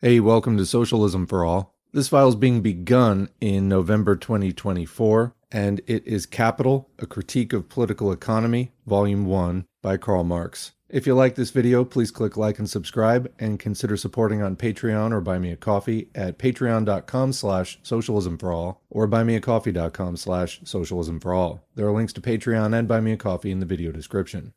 Hey, welcome to Socialism for All. This file is being begun in November 2024, and it is Kapital, A Critique of Political Economy, Volume 1 by Karl Marx. If you like this video, please click like and subscribe, and consider supporting on Patreon or Buy Me a Coffee at patreon.com/socialismforall or buymeacoffee.com/socialismforall. There are links to Patreon and Buy Me a Coffee in the video description.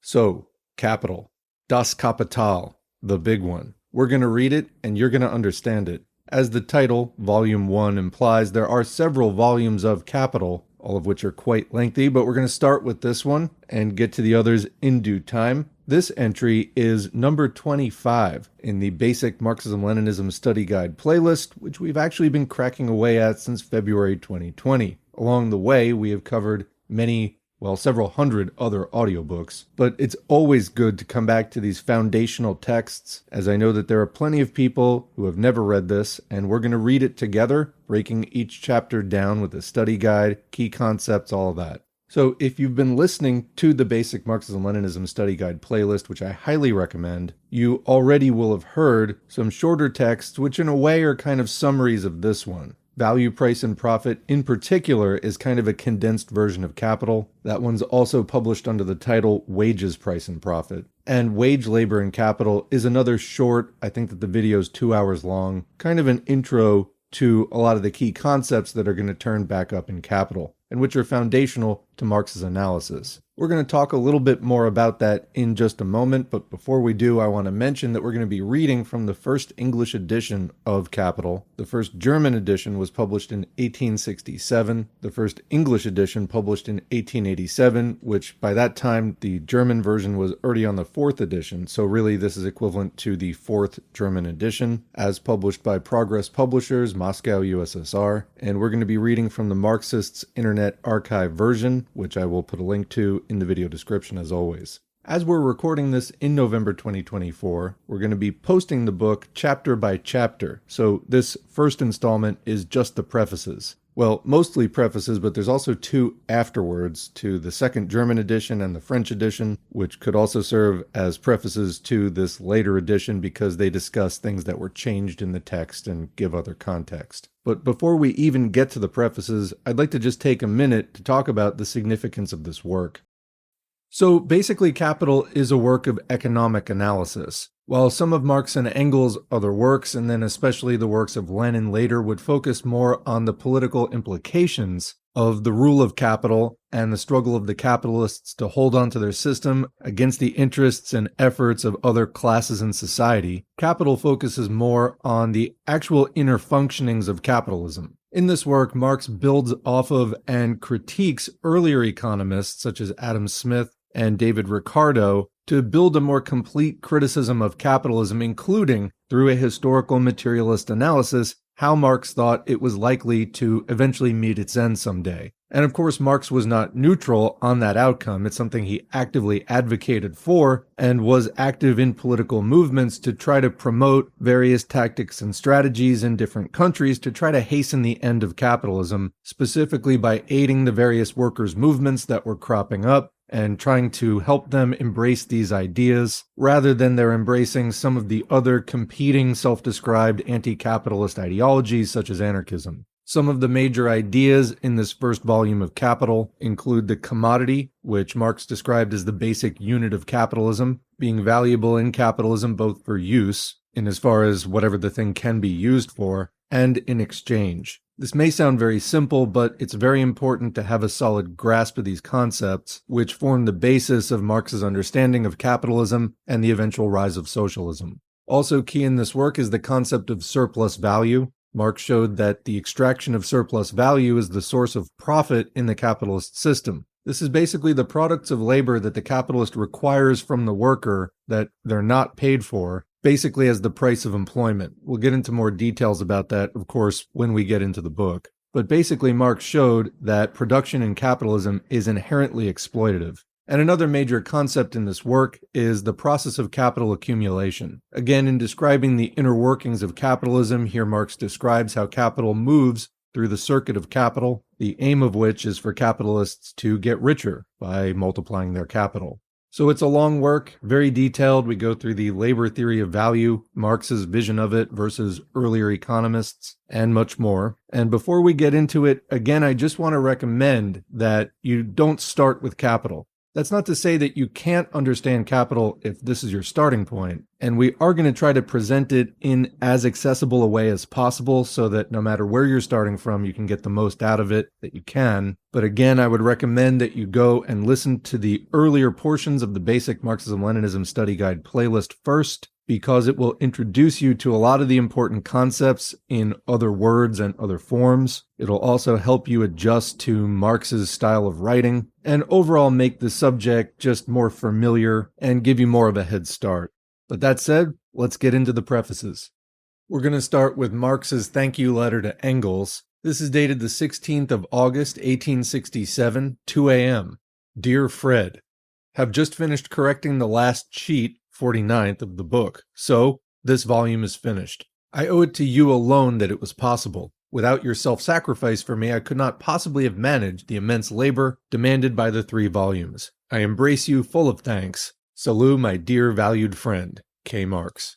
So, Kapital. Das Kapital. The big one. We're going to read it, and you're going to understand it. As the title, Volume 1, implies, there are several volumes of Kapital, all of which are quite lengthy, but we're going to start with this one and get to the others in due time. This entry is number 25 in the Basic Marxism-Leninism Study Guide playlist, which we've actually been cracking away at since February 2020. Along the way, we have covered several hundred other audiobooks, but it's always good to come back to these foundational texts, as I know that there are plenty of people who have never read this, and we're going to read it together, breaking each chapter down with a study guide, key concepts, all of that. So if you've been listening to the Basic Marxism-Leninism Study Guide playlist, which I highly recommend, you already will have heard some shorter texts, which in a way are kind of summaries of this one. Value, Price, and Profit, in particular, is kind of a condensed version of Kapital. That one's also published under the title Wages, Price, and Profit. And Wage, Labor, and Capital is another short, I think that the video's 2 hours long, kind of an intro to a lot of the key concepts that are going to turn back up in Kapital, and which are foundational to Marx's analysis. We're going to talk a little bit more about that in just a moment, but before we do, I want to mention that we're going to be reading from the first English edition of Kapital. The first German edition was published in 1867, the first English edition published in 1887, which by that time the German version was already on the fourth edition, so really this is equivalent to the fourth German edition, as published by Progress Publishers, Moscow, USSR, and we're going to be reading from the Marxists' Internet Archive version, which I will put a link to in the video description as always. As we're recording this in November 2024, we're going to be posting the book chapter by chapter. So this first installment is just the prefaces. Well, mostly prefaces, but there's also two afterwords to the second German edition and the French edition, which could also serve as prefaces to this later edition because they discuss things that were changed in the text and give other context. But before we even get to the prefaces, I'd like to just take a minute to talk about the significance of this work. So basically, Kapital is a work of economic analysis. While some of Marx and Engels' other works, and then especially the works of Lenin later, would focus more on the political implications of the rule of capital and the struggle of the capitalists to hold on to their system against the interests and efforts of other classes in society, Kapital focuses more on the actual inner functionings of capitalism. In this work, Marx builds off of and critiques earlier economists such as Adam Smith and David Ricardo to build a more complete criticism of capitalism, including, through a historical materialist analysis, how Marx thought it was likely to eventually meet its end someday. And of course, Marx was not neutral on that outcome. It's something he actively advocated for and was active in political movements to try to promote various tactics and strategies in different countries to try to hasten the end of capitalism, specifically by aiding the various workers' movements that were cropping up and trying to help them embrace these ideas, rather than their embracing some of the other competing self-described anti-capitalist ideologies such as anarchism. Some of the major ideas in this first volume of Kapital include the commodity, which Marx described as the basic unit of capitalism, being valuable in capitalism both for use, in as far as whatever the thing can be used for, and in exchange. This may sound very simple, but it's very important to have a solid grasp of these concepts, which form the basis of Marx's understanding of capitalism and the eventual rise of socialism. Also key in this work is the concept of surplus value. Marx showed that the extraction of surplus value is the source of profit in the capitalist system. This is basically the products of labor that the capitalist requires from the worker that they're not paid for, basically as the price of employment. We'll get into more details about that, of course, when we get into the book. But basically, Marx showed that production in capitalism is inherently exploitative. And another major concept in this work is the process of capital accumulation. Again, in describing the inner workings of capitalism, here Marx describes how capital moves through the circuit of capital, the aim of which is for capitalists to get richer by multiplying their capital. So it's a long work, very detailed. We go through the labor theory of value, Marx's vision of it versus earlier economists, and much more. And before we get into it, again, I just want to recommend that you don't start with Kapital. That's not to say that you can't understand Kapital if this is your starting point. And we are going to try to present it in as accessible a way as possible so that no matter where you're starting from, you can get the most out of it that you can. But again, I would recommend that you go and listen to the earlier portions of the Basic Marxism-Leninism Study Guide playlist first, because it will introduce you to a lot of the important concepts in other words and other forms. It'll also help you adjust to Marx's style of writing, and overall make the subject just more familiar and give you more of a head start. But that said, let's get into the prefaces. We're going to start with Marx's thank you letter to Engels. This is dated the 16th of August, 1867, 2 a.m. Dear Fred, have just finished correcting the last sheet, 49th of the book, so this volume is finished. I owe it to you alone that it was possible. Without your self-sacrifice for me, I could not possibly have managed the immense labor demanded by the 3 volumes. I embrace you full of thanks. Salut, my dear valued friend, K. Marx.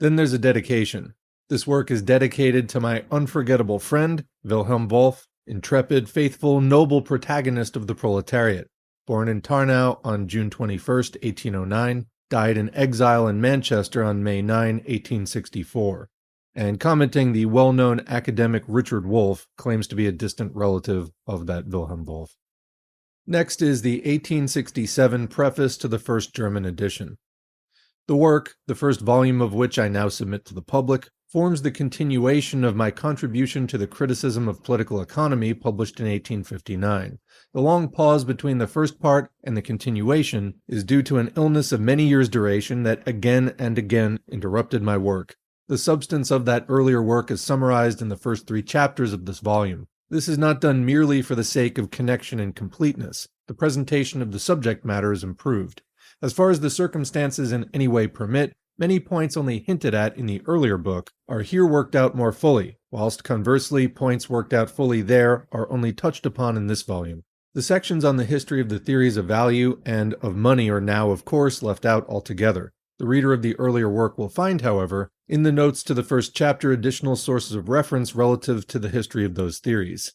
Then there's a dedication. This work is dedicated to my unforgettable friend, Wilhelm Wolff, intrepid, faithful, noble protagonist of the proletariat. Born in Tarnow on June 21st, 1809, died in exile in Manchester on May 9, 1864. And commenting, the well-known academic Richard Wolff claims to be a distant relative of that Wilhelm Wolff. Next is the 1867 preface to the first German edition. The work, the first volume of which I now submit to the public, forms the continuation of my contribution to the criticism of political economy published in 1859. The long pause between the first part and the continuation is due to an illness of many years' duration that again and again interrupted my work. The substance of that earlier work is summarized in the first 3 chapters of this volume. This is not done merely for the sake of connection and completeness. The presentation of the subject matter is improved. As far as the circumstances in any way permit, many points only hinted at in the earlier book are here worked out more fully, whilst conversely, points worked out fully there are only touched upon in this volume. The sections on the history of the theories of value and of money are now, of course, left out altogether. The reader of the earlier work will find, however, in the notes to the first chapter additional sources of reference relative to the history of those theories.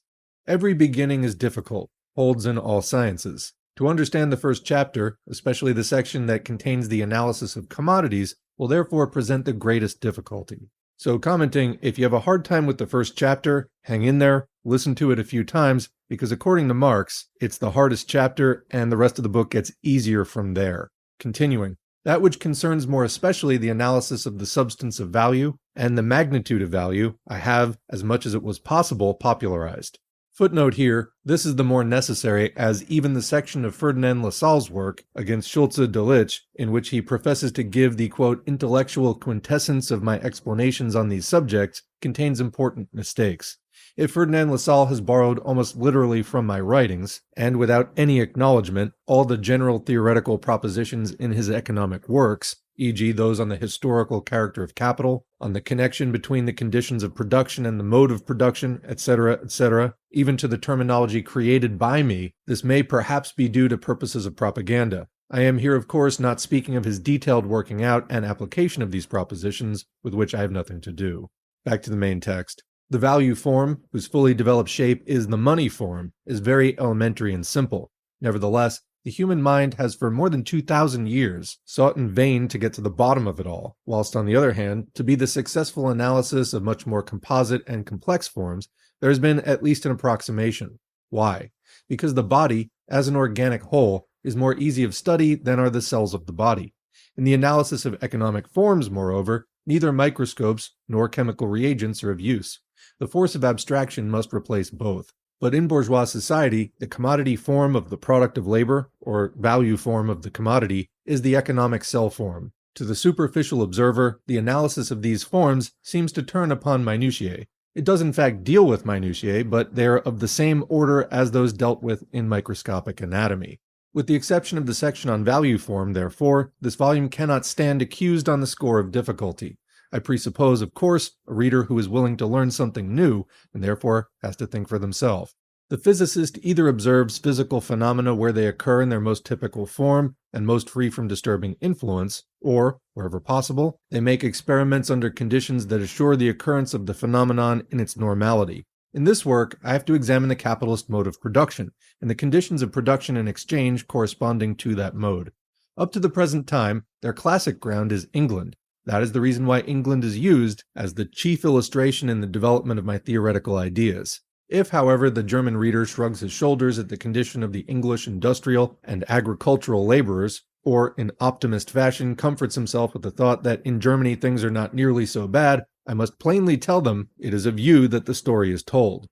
Every beginning is difficult, holds in all sciences. To understand the first chapter, especially the section that contains the analysis of commodities, will therefore present the greatest difficulty. So commenting, if you have a hard time with the first chapter, hang in there, listen to it a few times, because according to Marx, it's the hardest chapter and the rest of the book gets easier from there. Continuing, that which concerns more especially the analysis of the substance of value and the magnitude of value, I have, as much as it was possible, popularized. Footnote here, this is the more necessary as even the section of Ferdinand Lassalle's work against Schulze Delitzsch, in which he professes to give the, quote, intellectual quintessence of my explanations on these subjects, contains important mistakes. If Ferdinand Lassalle has borrowed almost literally from my writings, and without any acknowledgement, all the general theoretical propositions in his economic works, e.g. those on the historical character of capital, on the connection between the conditions of production and the mode of production, etc., even to the terminology created by me, this may perhaps be due to purposes of propaganda. I am here, of course, not speaking of his detailed working out and application of these propositions, with which I have nothing to do. Back to the main text. The value form, whose fully developed shape is the money form, is very elementary and simple. Nevertheless, the human mind has for more than 2,000 years sought in vain to get to the bottom of it all, whilst on the other hand, to be the successful analysis of much more composite and complex forms, there has been at least an approximation. Why? Because the body, as an organic whole, is more easy of study than are the cells of the body. In the analysis of economic forms, moreover, neither microscopes nor chemical reagents are of use. The force of abstraction must replace both. But in bourgeois society, the commodity form of the product of labor, or value form of the commodity, is the economic cell form. To the superficial observer, the analysis of these forms seems to turn upon minutiae. It does in fact deal with minutiae, but they are of the same order as those dealt with in microscopic anatomy. With the exception of the section on value form, therefore, this volume cannot stand accused on the score of difficulty. I presuppose, of course, a reader who is willing to learn something new, and therefore has to think for themselves. The physicist either observes physical phenomena where they occur in their most typical form and most free from disturbing influence, or, wherever possible, they make experiments under conditions that assure the occurrence of the phenomenon in its normality. In this work, I have to examine the capitalist mode of production, and the conditions of production and exchange corresponding to that mode. Up to the present time, their classic ground is England. That is the reason why England is used as the chief illustration in the development of my theoretical ideas. If, however, the German reader shrugs his shoulders at the condition of the English industrial and agricultural laborers, or in optimist fashion comforts himself with the thought that in Germany things are not nearly so bad, I must plainly tell them it is of you that the story is told.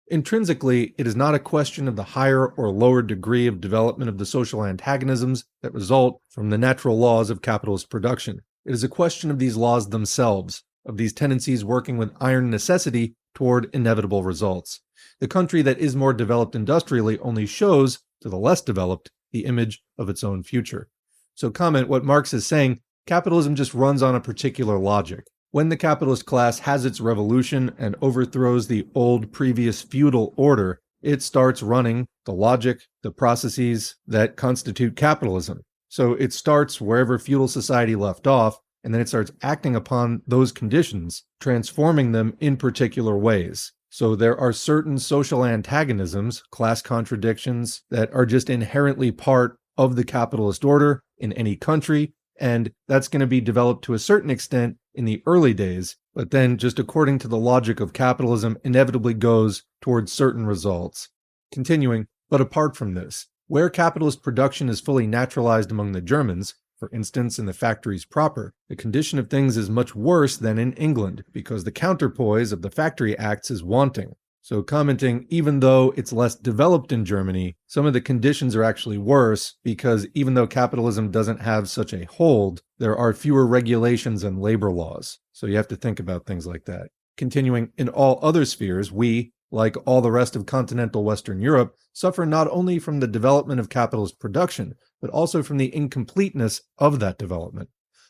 Intrinsically, it is not a question of the higher or lower degree of development of the social antagonisms that result from the natural laws of capitalist production. It is a question of these laws themselves, of these tendencies working with iron necessity toward inevitable results. The country that is more developed industrially only shows, to the less developed, the image of its own future. So comment what Marx is saying, capitalism just runs on a particular logic. When the capitalist class has its revolution and overthrows the old previous feudal order, it starts running the logic, the processes that constitute capitalism. So it starts wherever feudal society left off, and then it starts acting upon those conditions, transforming them in particular ways. So there are certain social antagonisms, class contradictions, that are just inherently part of the capitalist order in any country, and that's going to be developed to a certain extent in the early days, but then just according to the logic of capitalism inevitably goes towards certain results. Continuing, but apart from this, where capitalist production is fully naturalized among the Germans, for instance in the factories proper, the condition of things is much worse than in England, because the counterpoise of the Factory Acts is wanting. So commenting, even though it's less developed in Germany, some of the conditions are actually worse, because even though capitalism doesn't have such a hold, there are fewer regulations and labor laws. So you have to think about things like that. Continuing, in all other spheres, we, like all the rest of continental Western Europe, suffer not only from the development of capitalist production, but also from the incompleteness of that development.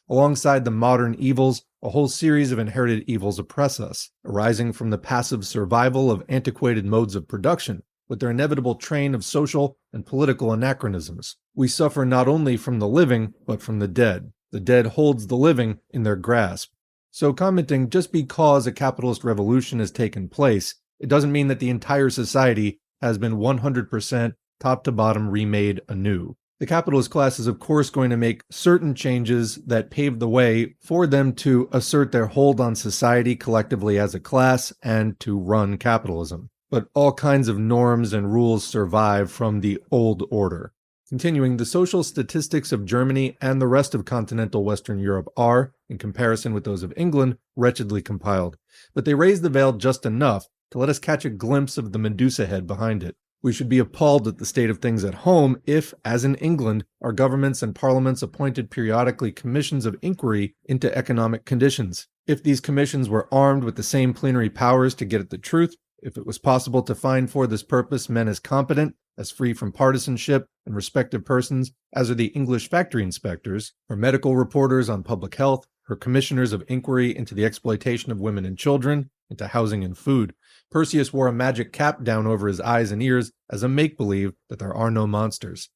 Alongside the modern evils, a whole series of inherited evils oppress us, arising from the passive survival of antiquated modes of production, with their inevitable train of social and political anachronisms. We suffer not only from the living, but from the dead. The dead holds the living in their grasp. So commenting, just because a capitalist revolution has taken place, it doesn't mean that the entire society has been 100% top to bottom remade anew. The capitalist class is of course going to make certain changes that pave the way for them to assert their hold on society collectively as a class and to run capitalism. But all kinds of norms and rules survive from the old order. Continuing, the social statistics of Germany and the rest of continental Western Europe are, in comparison with those of England, wretchedly compiled. But they raise the veil just enough to let us catch a glimpse of the Medusa head behind it. We should be appalled at the state of things at home if, as in England, our governments and parliaments appointed periodically commissions of inquiry into economic conditions. If these commissions were armed with the same plenary powers to get at the truth, if it was possible to find for this purpose men as competent, as free from partisanship and respective persons as are the English factory inspectors, her medical reporters on public health, her commissioners of inquiry into the exploitation of women and children, into housing and food, Perseus wore a magic cap down over his eyes and ears as a make-believe that there are no monsters.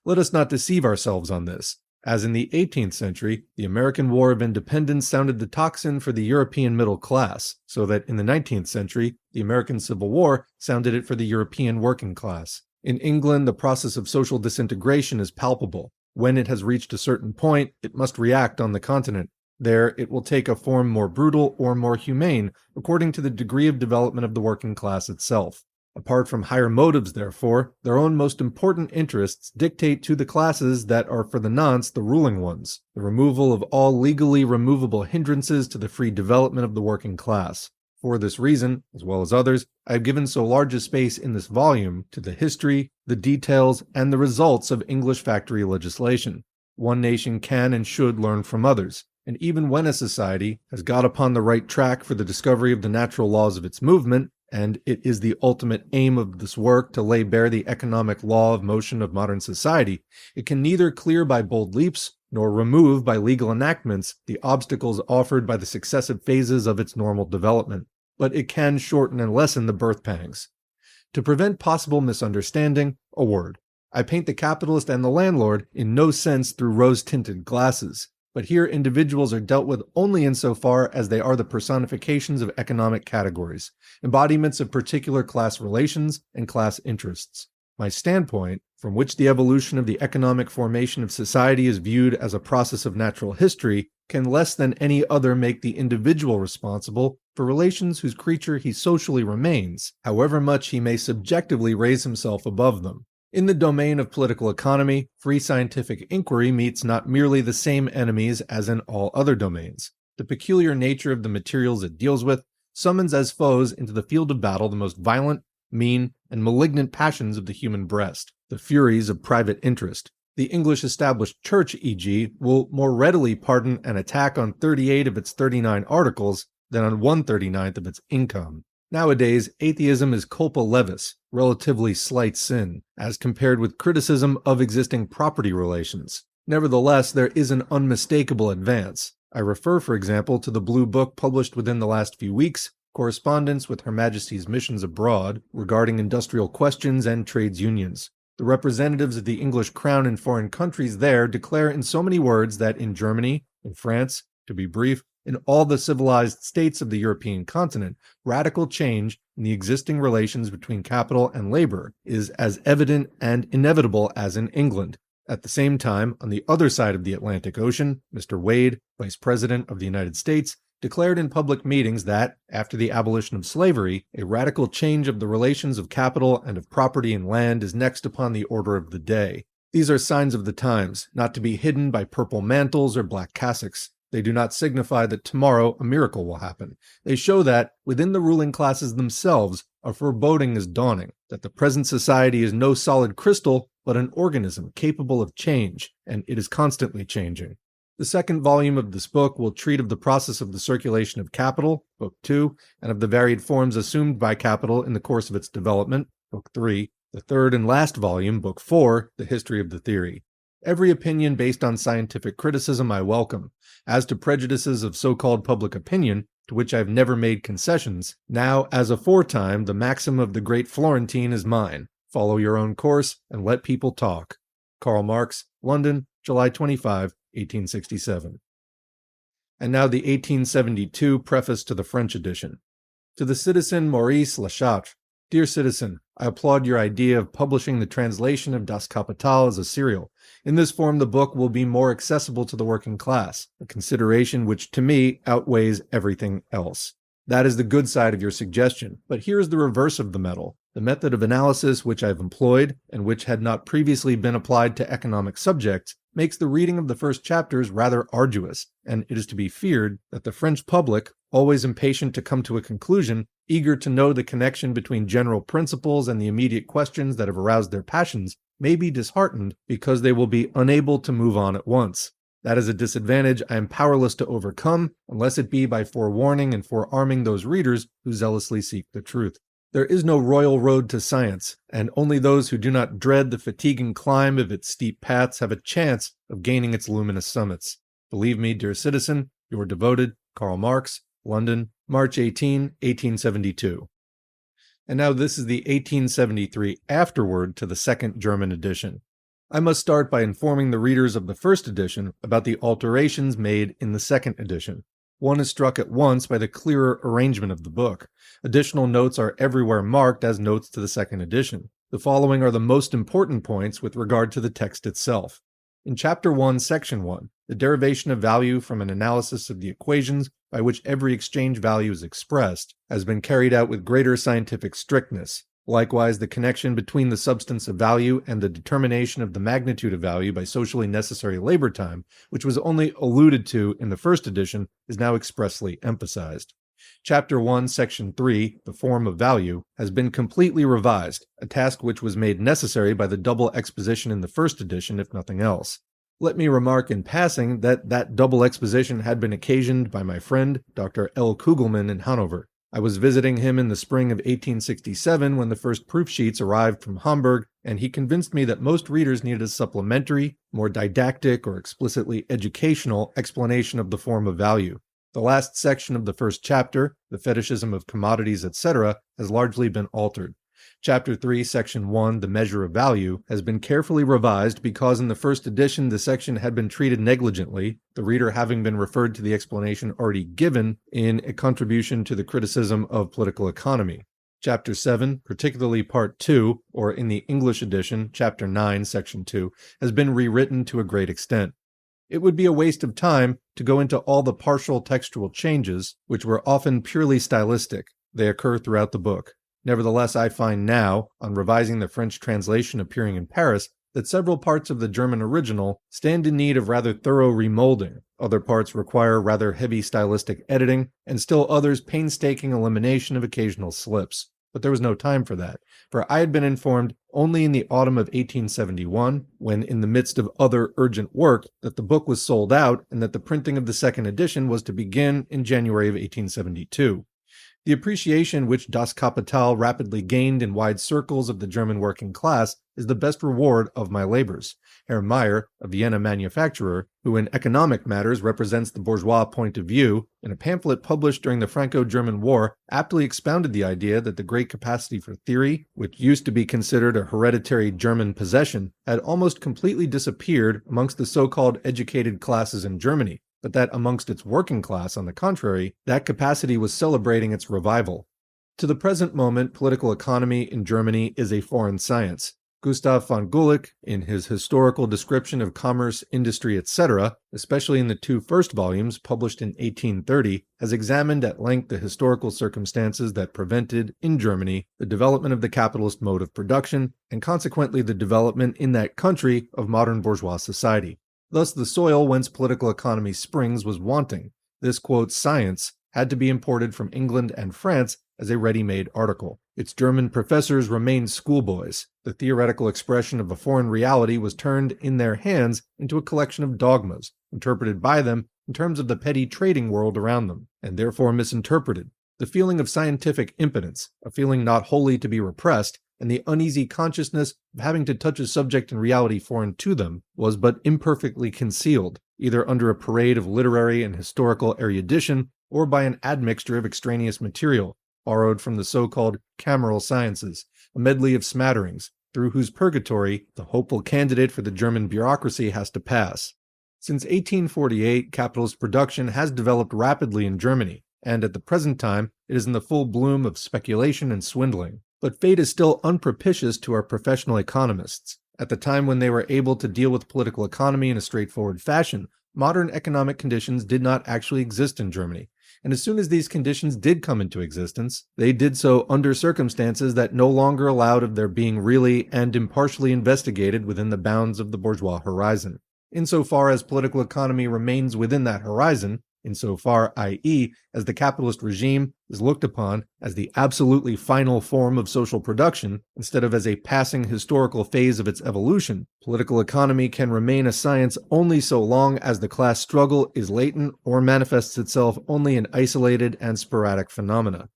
Let us not deceive ourselves on this. As in the 18th century, the American War of Independence sounded the tocsin for the European middle class, so that in the 19th century, the American Civil War sounded it for the European working class. In England, the process of social disintegration is palpable. When it has reached a certain point, it must react on the continent. There, it will take a form more brutal or more humane, according to the degree of development of the working class itself. Apart from higher motives, therefore, their own most important interests dictate to the classes that are for the nonce the ruling ones, the removal of all legally removable hindrances to the free development of the working class. For this reason, as well as others, I have given so large a space in this volume to the history, the details, and the results of English factory legislation. One nation can and should learn from others. And even when a society has got upon the right track for the discovery of the natural laws of its movement, and it is the ultimate aim of this work to lay bare the economic law of motion of modern society, it can neither clear by bold leaps, nor remove by legal enactments the obstacles offered by the successive phases of its normal development. But it can shorten and lessen the birth pangs. To prevent possible misunderstanding, a word. I paint the capitalist and the landlord in no sense through rose-tinted glasses, but here individuals are dealt with only insofar as they are the personifications of economic categories, embodiments of particular class relations and class interests. My standpoint, from which the evolution of the economic formation of society is viewed as a process of natural history, can less than any other make the individual responsible for relations whose creature he socially remains, however much he may subjectively raise himself above them. In the domain of political economy, free scientific inquiry meets not merely the same enemies as in all other domains. The peculiar nature of the materials it deals with summons as foes into the field of battle the most violent, mean, and malignant passions of the human breast, the furies of private interest. The English established church, e.g., will more readily pardon an attack on 38 of its 39 articles than on 1/39th of its income. Nowadays, atheism is culpa levis, relatively slight sin, as compared with criticism of existing property relations. Nevertheless, there is an unmistakable advance. I refer, for example, to the Blue Book published within the last few weeks, correspondence with Her Majesty's missions abroad regarding industrial questions and trades unions. The representatives of the English crown in foreign countries there declare in so many words that in Germany, in France, to be brief, in all the civilized states of the European continent, radical change in the existing relations between capital and labor is as evident and inevitable as in England. At the same time, on the other side of the Atlantic Ocean, Mr. Wade, Vice President of the United States, declared in public meetings that, after the abolition of slavery, a radical change of the relations of capital and of property and land is next upon the order of the day. These are signs of the times, not to be hidden by purple mantles or black cassocks. They do not signify that tomorrow a miracle will happen. They show that, within the ruling classes themselves, a foreboding is dawning, that the present society is no solid crystal, but an organism capable of change, and it is constantly changing. The second volume of this book will treat of the process of the circulation of capital, Book 2, and of the varied forms assumed by capital in the course of its development, Book 3. The third and last volume, Book 4, the history of the theory. Every opinion based on scientific criticism I welcome. As to prejudices of so-called public opinion, to which I have never made concessions, now, as aforetime, the maxim of the great Florentine is mine. Follow your own course, and let people talk. Karl Marx, London, July 25, 1867. And now the 1872 preface to the French edition. To the citizen Maurice Lachatre. Dear citizen, I applaud your idea of publishing the translation of Das Kapital as a serial. In this form, the book will be more accessible to the working class, a consideration which, to me, outweighs everything else. That is the good side of your suggestion, but here is the reverse of the medal. The method of analysis which I have employed, and which had not previously been applied to economic subjects, makes the reading of the first chapters rather arduous, and it is to be feared that the French public, always impatient to come to a conclusion, eager to know the connection between general principles and the immediate questions that have aroused their passions, may be disheartened because they will be unable to move on at once. That is a disadvantage I am powerless to overcome, unless it be by forewarning and forearming those readers who zealously seek the truth. There is no royal road to science, and only those who do not dread the fatiguing climb of its steep paths have a chance of gaining its luminous summits. Believe me, dear citizen, your devoted Karl Marx, London, March 18, 1872. And now this is the 1873 afterword to the second German edition. I must start by informing the readers of the first edition about the alterations made in the second edition. One is struck at once by the clearer arrangement of the book. Additional notes are everywhere marked as notes to the second edition. The following are the most important points with regard to the text itself. In Chapter 1, Section 1, the derivation of value from an analysis of the equations by which every exchange value is expressed has been carried out with greater scientific strictness. Likewise, the connection between the substance of value and the determination of the magnitude of value by socially necessary labor time, which was only alluded to in the first edition, is now expressly emphasized. Chapter 1, Section 3, the form of value, has been completely revised, a task which was made necessary by the double exposition in the first edition, if nothing else. Let me remark in passing that double exposition had been occasioned by my friend, Dr. L. Kugelmann in Hanover. I was visiting him in the spring of 1867 when the first proof sheets arrived from Hamburg, and he convinced me that most readers needed a supplementary, more didactic or explicitly educational explanation of the form of value. The last section of the first chapter, the fetishism of commodities, etc., has largely been altered. Chapter 3, Section 1, The Measure of Value, has been carefully revised because in the first edition the section had been treated negligently, the reader having been referred to the explanation already given in A Contribution to the Criticism of Political Economy. Chapter 7, particularly Part 2, or in the English edition, Chapter 9, Section 2, has been rewritten to a great extent. It would be a waste of time to go into all the partial textual changes, which were often purely stylistic. They occur throughout the book. Nevertheless, I find now, on revising the French translation appearing in Paris, that several parts of the German original stand in need of rather thorough remolding. Other parts require rather heavy stylistic editing, and still others painstaking elimination of occasional slips. But there was no time for that, for I had been informed only in the autumn of 1871, when in the midst of other urgent work, that the book was sold out and that the printing of the second edition was to begin in January of 1872. The appreciation which Das Kapital rapidly gained in wide circles of the German working class is the best reward of my labors. Herr Meyer, a Vienna manufacturer, who in economic matters represents the bourgeois point of view, in a pamphlet published during the Franco-German War, aptly expounded the idea that the great capacity for theory, which used to be considered a hereditary German possession, had almost completely disappeared amongst the so-called educated classes in Germany, but that amongst its working class, on the contrary, that capacity was celebrating its revival. To the present moment, political economy in Germany is a foreign science. Gustav von Gulick, in his historical description of commerce, industry, etc., especially in the two first volumes published in 1830, has examined at length the historical circumstances that prevented, in Germany, the development of the capitalist mode of production, and consequently the development in that country of modern bourgeois society. Thus, the soil whence political economy springs was wanting. This, quote, science had to be imported from England and France as a ready-made article. Its German professors remained schoolboys. The theoretical expression of a foreign reality was turned in their hands into a collection of dogmas, interpreted by them in terms of the petty trading world around them, and therefore misinterpreted. The feeling of scientific impotence, a feeling not wholly to be repressed, and the uneasy consciousness of having to touch a subject in reality foreign to them, was but imperfectly concealed, either under a parade of literary and historical erudition, or by an admixture of extraneous material, borrowed from the so-called cameral sciences, a medley of smatterings, through whose purgatory the hopeful candidate for the German bureaucracy has to pass. Since 1848, capitalist production has developed rapidly in Germany, and at the present time it is in the full bloom of speculation and swindling. But fate is still unpropitious to our professional economists. At the time when they were able to deal with political economy in a straightforward fashion, modern economic conditions did not actually exist in Germany. And as soon as these conditions did come into existence, they did so under circumstances that no longer allowed of their being really and impartially investigated within the bounds of the bourgeois horizon. Insofar as political economy remains within that horizon, insofar, i.e., as the capitalist regime is looked upon as the absolutely final form of social production, instead of as a passing historical phase of its evolution, political economy can remain a science only so long as the class struggle is latent or manifests itself only in isolated and sporadic phenomena.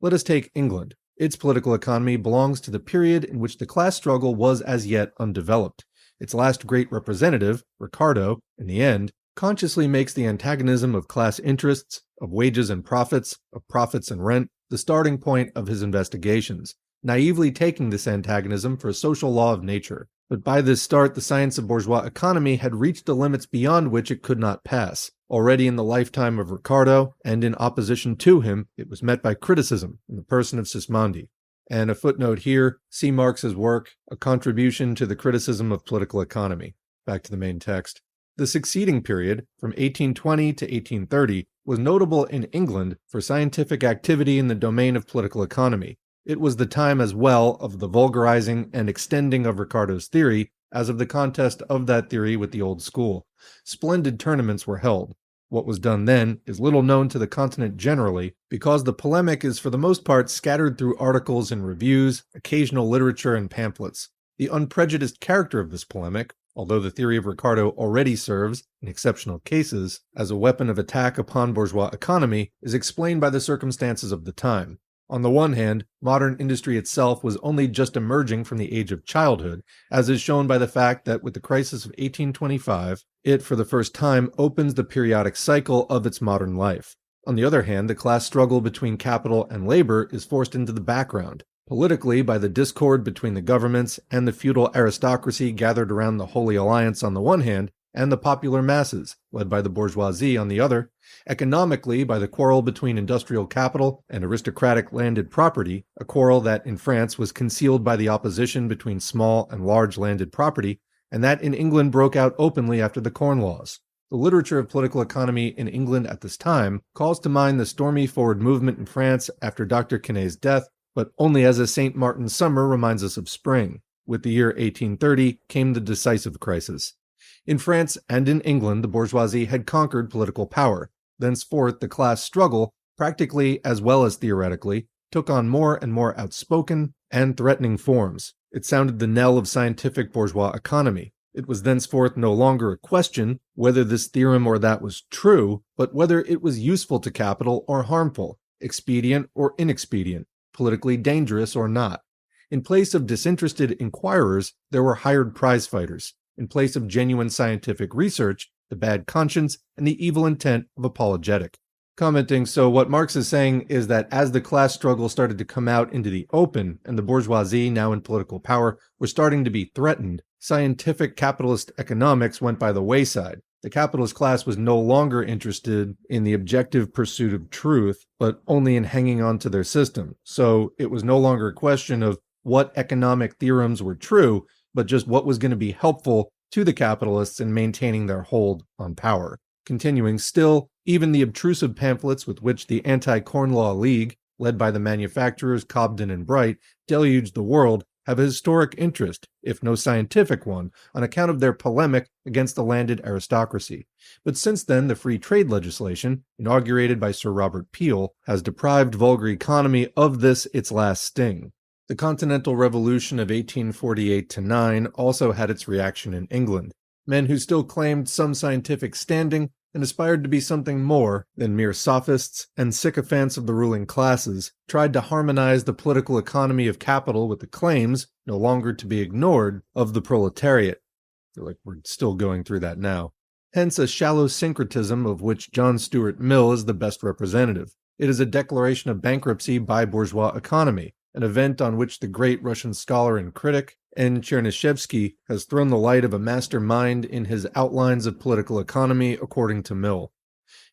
Let us take England. Its political economy belongs to the period in which the class struggle was as yet undeveloped. Its last great representative, Ricardo, in the end, consciously makes the antagonism of class interests, of wages and profits, of profits and rent, the starting point of his investigations, naively taking this antagonism for a social law of nature. But by this start, the science of bourgeois economy had reached the limits beyond which it could not pass. Already in the lifetime of Ricardo, and in opposition to him, it was met by criticism in the person of Sismondi. And a footnote here, see Marx's work, A Contribution to the Criticism of Political Economy. Back to the main text. The succeeding period, from 1820 to 1830, was notable in England for scientific activity in the domain of political economy. It was the time as well of the vulgarizing and extending of Ricardo's theory as of the contest of that theory with the old school. Splendid tournaments were held. What was done then is little known to the continent generally, because the polemic is for the most part scattered through articles and reviews, occasional literature and pamphlets. The unprejudiced character of this polemic, although the theory of Ricardo already serves, in exceptional cases, as a weapon of attack upon bourgeois economy, is explained by the circumstances of the time. On the one hand, modern industry itself was only just emerging from the age of childhood, as is shown by the fact that with the crisis of 1825, it for the first time opens the periodic cycle of its modern life. On the other hand, the class struggle between capital and labor is forced into the background. Politically, by the discord between the governments and the feudal aristocracy gathered around the Holy Alliance on the one hand, and the popular masses, led by the bourgeoisie on the other. Economically, by the quarrel between industrial capital and aristocratic landed property, a quarrel that in France was concealed by the opposition between small and large landed property, and that in England broke out openly after the Corn Laws. The literature of political economy in England at this time calls to mind the stormy forward movement in France after Dr. Quenet's death, but only as a St. Martin's summer reminds us of spring. With the year 1830 came the decisive crisis. In France and in England, the bourgeoisie had conquered political power. Thenceforth, the class struggle, practically as well as theoretically, took on more and more outspoken and threatening forms. It sounded the knell of scientific bourgeois economy. It was thenceforth no longer a question whether this theorem or that was true, but whether it was useful to capital or harmful, expedient or inexpedient, politically dangerous or not. In place of disinterested inquirers, there were hired prize fighters. In place of genuine scientific research, the bad conscience and the evil intent of apologetic. Commenting, so what Marx is saying is that as the class struggle started to come out into the open, and the bourgeoisie, now in political power, were starting to be threatened, scientific capitalist economics went by the wayside. The capitalist class was no longer interested in the objective pursuit of truth, but only in hanging on to their system. So it was no longer a question of what economic theorems were true, but just what was going to be helpful to the capitalists in maintaining their hold on power. Continuing still, even the obtrusive pamphlets with which the Anti-Corn Law League, led by the manufacturers Cobden and Bright, deluged the world, have a historic interest, if no scientific one, on account of their polemic against the landed aristocracy. But since then, the free trade legislation, inaugurated by Sir Robert Peel, has deprived vulgar economy of this its last sting. The Continental Revolution of 1848-9 also had its reaction in England. Men who still claimed some scientific standing and aspired to be something more than mere sophists and sycophants of the ruling classes, tried to harmonize the political economy of capital with the claims, no longer to be ignored, of the proletariat. I feel like we're still going through that now. Hence a shallow syncretism of which John Stuart Mill is the best representative. It is a declaration of bankruptcy by bourgeois economy, an event on which the great Russian scholar and critic N. Chernyshevsky has thrown the light of a master mind in his Outlines of Political Economy according to Mill.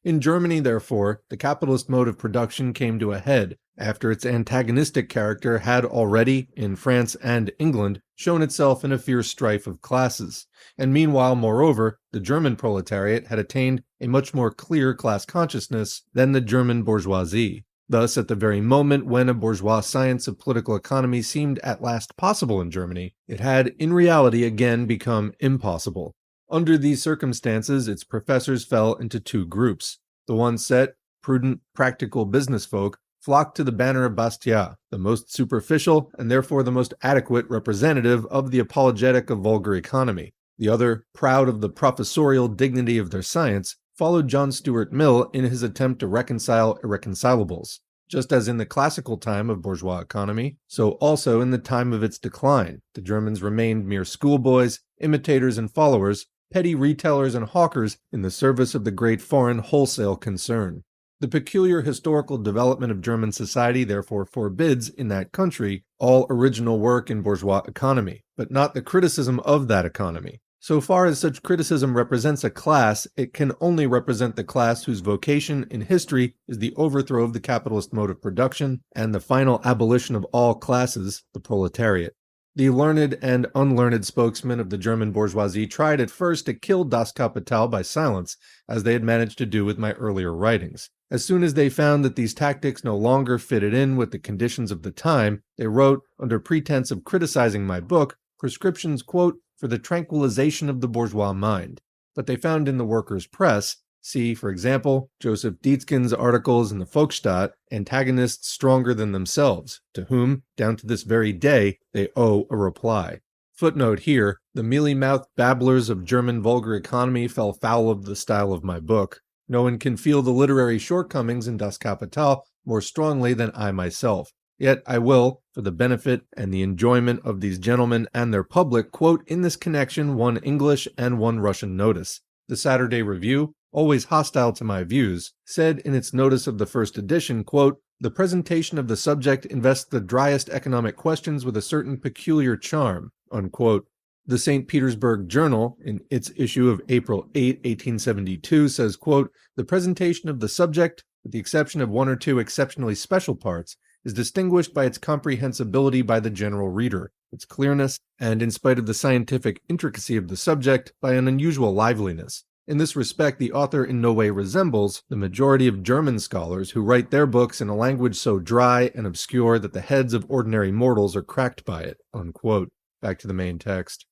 In Germany, therefore, the capitalist mode of production came to a head, after its antagonistic character had already, in France and England, shown itself in a fierce strife of classes, and meanwhile, moreover, the German proletariat had attained a much more clear class consciousness than the German bourgeoisie. Thus, at the very moment when a bourgeois science of political economy seemed at last possible in Germany, it had in reality again become impossible. Under these circumstances, its professors fell into two groups. The one set, prudent, practical business folk, flocked to the banner of Bastiat, the most superficial and therefore the most adequate representative of the apologetic of vulgar economy. The other, proud of the professorial dignity of their science, followed John Stuart Mill in his attempt to reconcile irreconcilables. Just as in the classical time of bourgeois economy, so also in the time of its decline, the Germans remained mere schoolboys, imitators and followers, petty retailers and hawkers in the service of the great foreign wholesale concern. The peculiar historical development of German society therefore forbids, in that country, all original work in bourgeois economy, but not the criticism of that economy. So far as such criticism represents a class, it can only represent the class whose vocation in history is the overthrow of the capitalist mode of production and the final abolition of all classes, the proletariat. The learned and unlearned spokesmen of the German bourgeoisie tried at first to kill Das Kapital by silence, as they had managed to do with my earlier writings. As soon as they found that these tactics no longer fitted in with the conditions of the time, they wrote, under pretense of criticizing my book, prescriptions, quote, for the tranquilization of the bourgeois mind. But they found in the workers' press, see, for example, Joseph Dietzken's articles in the Volksstadt, antagonists stronger than themselves, to whom, down to this very day, they owe a reply. Footnote here, the mealy-mouthed babblers of German vulgar economy fell foul of the style of my book. No one can feel the literary shortcomings in Das Kapital more strongly than I myself. Yet I will, for the benefit and the enjoyment of these gentlemen and their public, quote in this connection one English and one Russian notice. The Saturday Review, always hostile to my views, said in its notice of the first edition, quote, The presentation of the subject invests the driest economic questions with a certain peculiar charm, unquote. The St. Petersburg Journal, in its issue of April 8, 1872, says, quote, "The presentation of the subject, with the exception of one or two exceptionally special parts, is distinguished by its comprehensibility by the general reader, its clearness, and, in spite of the scientific intricacy of the subject, by an unusual liveliness. In this respect, the author in no way resembles the majority of German scholars who write their books in a language so dry and obscure that the heads of ordinary mortals are cracked by it," unquote. Back to the main text.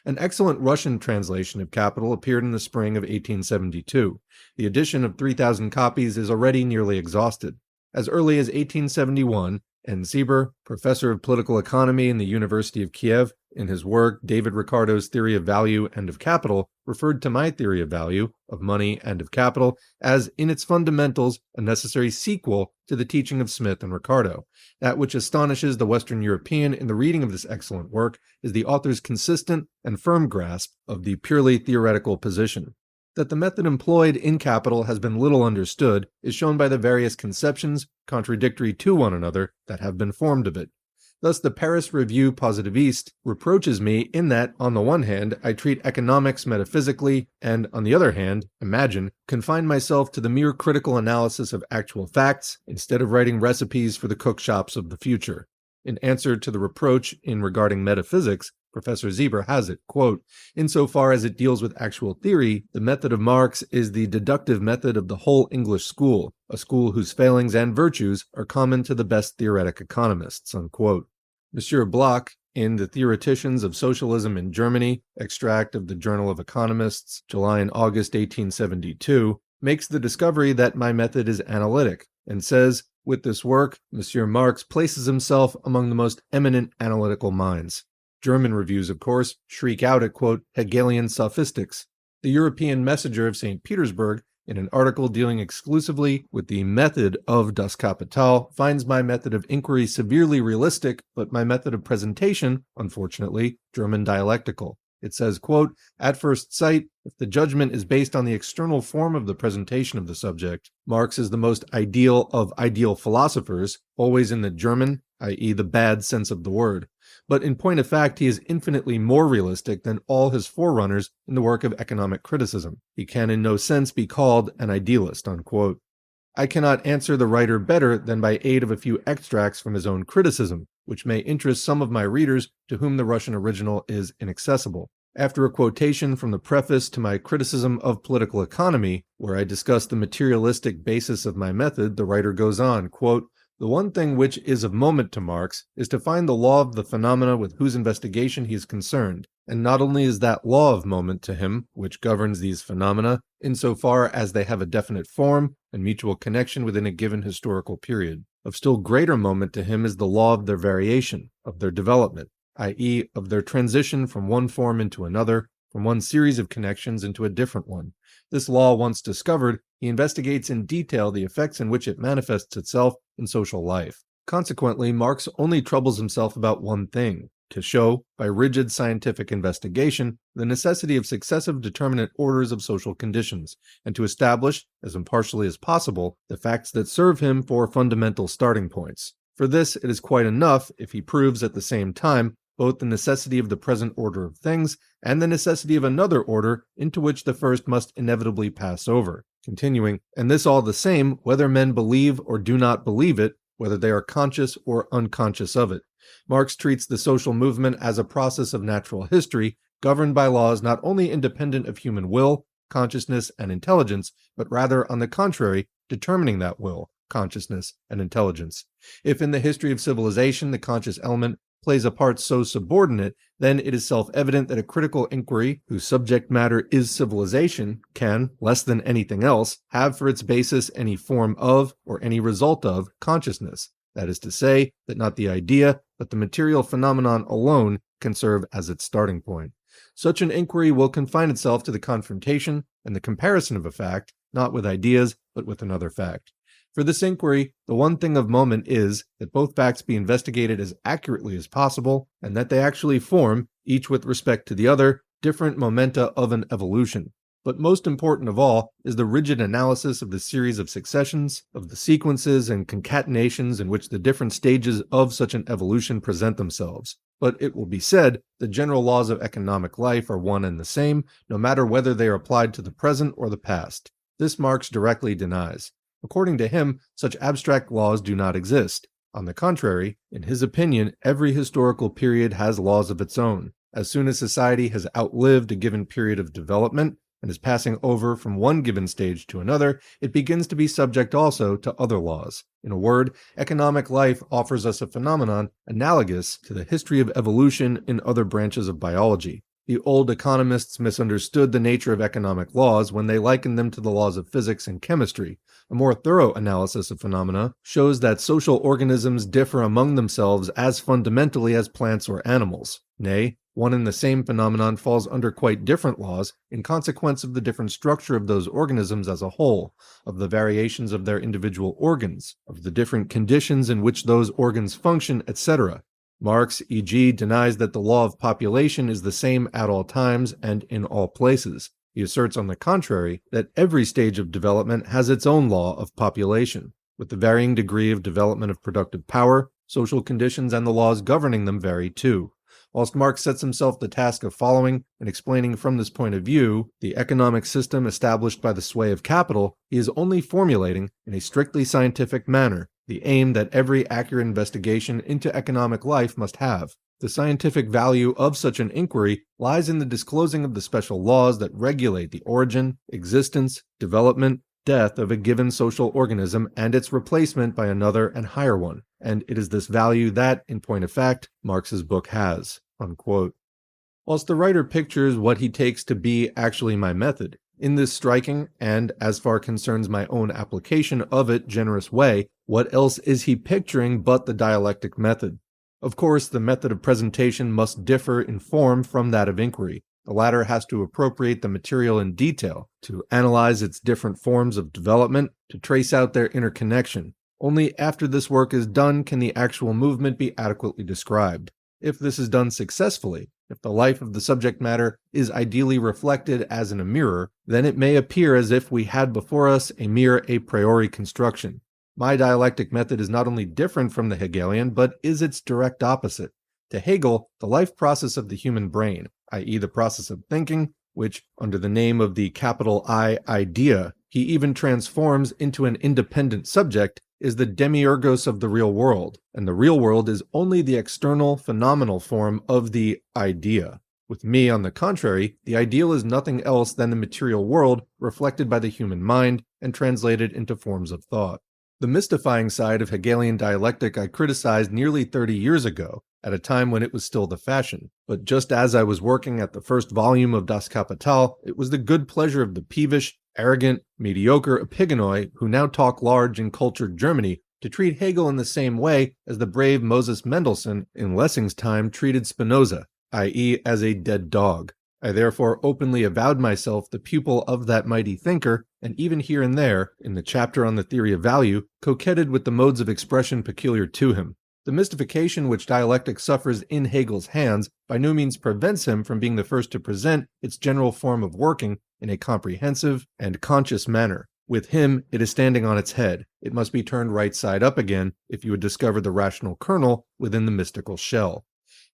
An excellent Russian translation of Kapital appeared in the spring of 1872. The edition of 3,000 copies is already nearly exhausted. As early as 1871, N. Sieber, professor of political economy in the University of Kiev, in his work David Ricardo's Theory of Value and of Capital, referred to my theory of value, of money, and of capital as, in its fundamentals, a necessary sequel to the teaching of Smith and Ricardo. That which astonishes the Western European in the reading of this excellent work is the author's consistent and firm grasp of the purely theoretical position. That the method employed in Capital has been little understood is shown by the various conceptions, contradictory to one another, that have been formed of it. Thus the Paris Review Positiviste reproaches me in that, on the one hand, I treat economics metaphysically, and, on the other hand, confine myself to the mere critical analysis of actual facts, instead of writing recipes for the cookshops of the future. In answer to the reproach in regarding metaphysics, Professor Sieber has it, quote, "Insofar as it deals with actual theory, the method of Marx is the deductive method of the whole English school, a school whose failings and virtues are common to the best theoretic economists," unquote. Monsieur Bloch, in The Theoreticians of Socialism in Germany, extract of the Journal of Economists, July and August 1872, makes the discovery that my method is analytic, and says, "With this work, Monsieur Marx places himself among the most eminent analytical minds." German reviews, of course, shriek out at, quote, "Hegelian sophistics." The European Messenger of St. Petersburg, in an article dealing exclusively with the method of Das Kapital, finds my method of inquiry severely realistic, but my method of presentation, unfortunately, German dialectical. It says, quote, "At first sight, if the judgment is based on the external form of the presentation of the subject, Marx is the most ideal of ideal philosophers, always in the German, i.e. the bad sense of the word. But in point of fact, he is infinitely more realistic than all his forerunners in the work of economic criticism. He can in no sense be called an idealist," unquote. I cannot answer the writer better than by aid of a few extracts from his own criticism, which may interest some of my readers to whom the Russian original is inaccessible. After a quotation from the preface to my criticism of political economy, where I discuss the materialistic basis of my method, the writer goes on, quote, "The one thing which is of moment to Marx is to find the law of the phenomena with whose investigation he is concerned, and not only is that law of moment to him which governs these phenomena, insofar as they have a definite form and mutual connection within a given historical period. Of still greater moment to him is the law of their variation, of their development, i.e. of their transition from one form into another, from one series of connections into a different one. This law once discovered, he investigates in detail the effects in which it manifests itself in social life. Consequently, Marx only troubles himself about one thing, to show, by rigid scientific investigation, the necessity of successive determinate orders of social conditions, and to establish, as impartially as possible, the facts that serve him for fundamental starting points. For this, it is quite enough if he proves at the same time both the necessity of the present order of things and the necessity of another order into which the first must inevitably pass over. Continuing, and this all the same, whether men believe or do not believe it, whether they are conscious or unconscious of it. Marx treats the social movement as a process of natural history, governed by laws not only independent of human will, consciousness, and intelligence, but rather, on the contrary, determining that will, consciousness, and intelligence. If in the history of civilization the conscious element plays a part so subordinate, then it is self-evident that a critical inquiry, whose subject matter is civilization, can, less than anything else, have for its basis any form of, or any result of, consciousness. That is to say, that not the idea, but the material phenomenon alone can serve as its starting point. Such an inquiry will confine itself to the confrontation and the comparison of a fact, not with ideas, but with another fact. For this inquiry, the one thing of moment is that both facts be investigated as accurately as possible, and that they actually form, each with respect to the other, different momenta of an evolution. But most important of all is the rigid analysis of the series of successions, of the sequences and concatenations in which the different stages of such an evolution present themselves. But it will be said, the general laws of economic life are one and the same, no matter whether they are applied to the present or the past. This Marx directly denies. According to him, such abstract laws do not exist. On the contrary, in his opinion, every historical period has laws of its own. As soon as society has outlived a given period of development, and is passing over from one given stage to another, it begins to be subject also to other laws. In a word, economic life offers us a phenomenon analogous to the history of evolution in other branches of biology. The old economists misunderstood the nature of economic laws when they likened them to the laws of physics and chemistry. A more thorough analysis of phenomena shows that social organisms differ among themselves as fundamentally as plants or animals. Nay, one and the same phenomenon falls under quite different laws in consequence of the different structure of those organisms as a whole, of the variations of their individual organs, of the different conditions in which those organs function, etc. Marx, e.g., denies that the law of population is the same at all times and in all places. He asserts, on the contrary, that every stage of development has its own law of population. With the varying degree of development of productive power, social conditions and the laws governing them vary too. Whilst Marx sets himself the task of following and explaining from this point of view the economic system established by the sway of capital, he is only formulating, in a strictly scientific manner, the aim that every accurate investigation into economic life must have. The scientific value of such an inquiry lies in the disclosing of the special laws that regulate the origin, existence, development, death of a given social organism and its replacement by another and higher one, and it is this value that, in point of fact, Marx's book has." Unquote. Whilst the writer pictures what he takes to be actually my method, in this striking, and as far concerns my own application of it, generous way, what else is he picturing but the dialectic method? Of course, the method of presentation must differ in form from that of inquiry. The latter has to appropriate the material in detail, to analyze its different forms of development, to trace out their interconnection. Only after this work is done can the actual movement be adequately described. If this is done successfully, if the life of the subject matter is ideally reflected as in a mirror, then it may appear as if we had before us a mere a priori construction. My dialectic method is not only different from the Hegelian, but is its direct opposite. To Hegel, the life process of the human brain, i.e. the process of thinking, which, under the name of the capital I idea, he even transforms into an independent subject, is the demiurgos of the real world, and the real world is only the external, phenomenal form of the idea. With me, on the contrary, the ideal is nothing else than the material world reflected by the human mind and translated into forms of thought. The mystifying side of Hegelian dialectic I criticized nearly 30 years ago, at a time when it was still the fashion. But just as I was working at the first volume of Das Kapital, it was the good pleasure of the peevish, arrogant, mediocre epigonoi who now talk large in cultured Germany to treat Hegel in the same way as the brave Moses Mendelssohn in Lessing's time treated Spinoza, i.e. as a dead dog. I therefore openly avowed myself the pupil of that mighty thinker, and even here and there, in the chapter on the theory of value, coquetted with the modes of expression peculiar to him. The mystification which dialectic suffers in Hegel's hands by no means prevents him from being the first to present its general form of working in a comprehensive and conscious manner. With him, it is standing on its head. It must be turned right side up again if you would discover the rational kernel within the mystical shell.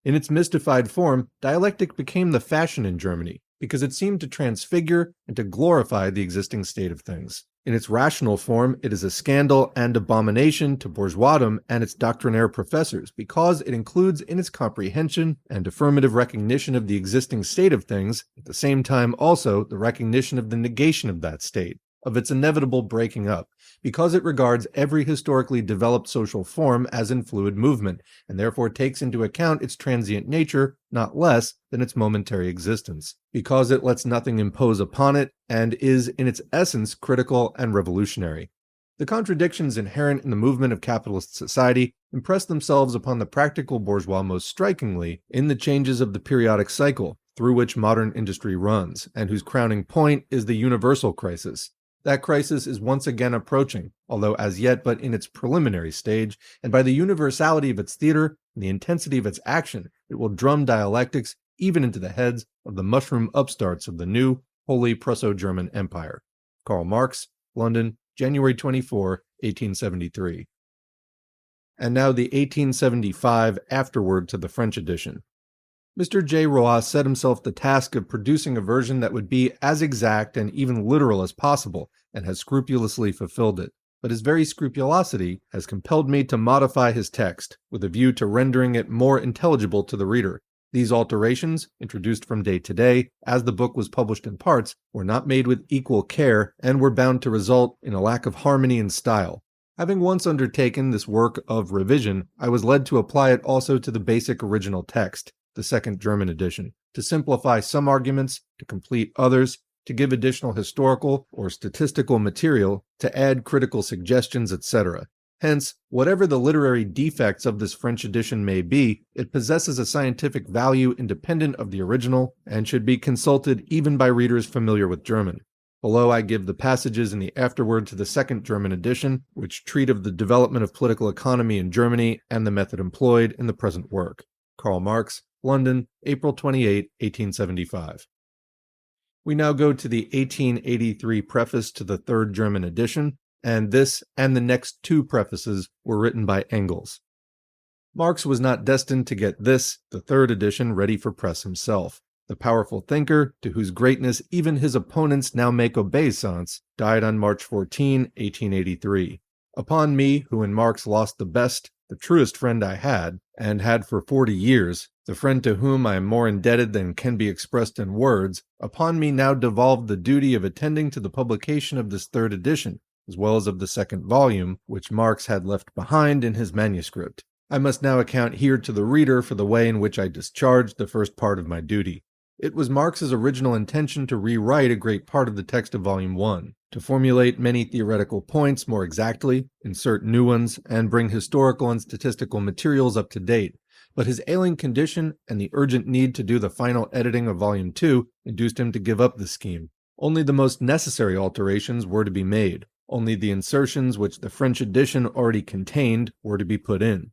In its mystified form, dialectic became the fashion in Germany, because it seemed to transfigure and to glorify the existing state of things. In its rational form, it is a scandal and abomination to bourgeoisdom and its doctrinaire professors, because it includes in its comprehension and affirmative recognition of the existing state of things, at the same time also the recognition of the negation of that state, of its inevitable breaking up, because it regards every historically developed social form as in fluid movement, and therefore takes into account its transient nature not less than its momentary existence, because it lets nothing impose upon it, and is in its essence critical and revolutionary. The contradictions inherent in the movement of capitalist society impress themselves upon the practical bourgeois most strikingly in the changes of the periodic cycle through which modern industry runs, and whose crowning point is the universal crisis. That crisis is once again approaching, although as yet but in its preliminary stage, and by the universality of its theater and the intensity of its action, it will drum dialectics even into the heads of the mushroom upstarts of the new, Holy Prusso-German Empire. Karl Marx, London, January 24, 1873. And now the 1875 Afterword to the French edition. Mr. J. Roy set himself the task of producing a version that would be as exact and even literal as possible, and has scrupulously fulfilled it. But his very scrupulosity has compelled me to modify his text, with a view to rendering it more intelligible to the reader. These alterations, introduced from day to day, as the book was published in parts, were not made with equal care, and were bound to result in a lack of harmony and style. Having once undertaken this work of revision, I was led to apply it also to the basic original text, the second German edition, to simplify some arguments, to complete others, to give additional historical or statistical material, to add critical suggestions, etc. Hence, whatever the literary defects of this French edition may be, it possesses a scientific value independent of the original, and should be consulted even by readers familiar with German. Below I give the passages in the afterword to the second German edition, which treat of the development of political economy in Germany and the method employed in the present work. Karl Marx, London, April 28, 1875. We now go to the 1883 preface to the third German edition, and this and the next two prefaces were written by Engels. Marx was not destined to get this, the third edition, ready for press himself. The powerful thinker, to whose greatness even his opponents now make obeisance, died on March 14, 1883. Upon me, who in Marx lost the best, the truest friend I had, and had for 40 years, the friend to whom I am more indebted than can be expressed in words, upon me now devolved the duty of attending to the publication of this third edition, as well as of the second volume, which Marx had left behind in his manuscript. I must now account here to the reader for the way in which I discharged the first part of my duty. It was Marx's original intention to rewrite a great part of the text of Volume 1, to formulate many theoretical points more exactly, insert new ones, and bring historical and statistical materials up to date. But his ailing condition and the urgent need to do the final editing of Volume 2 induced him to give up the scheme. Only the most necessary alterations were to be made. Only the insertions which the French edition already contained were to be put in.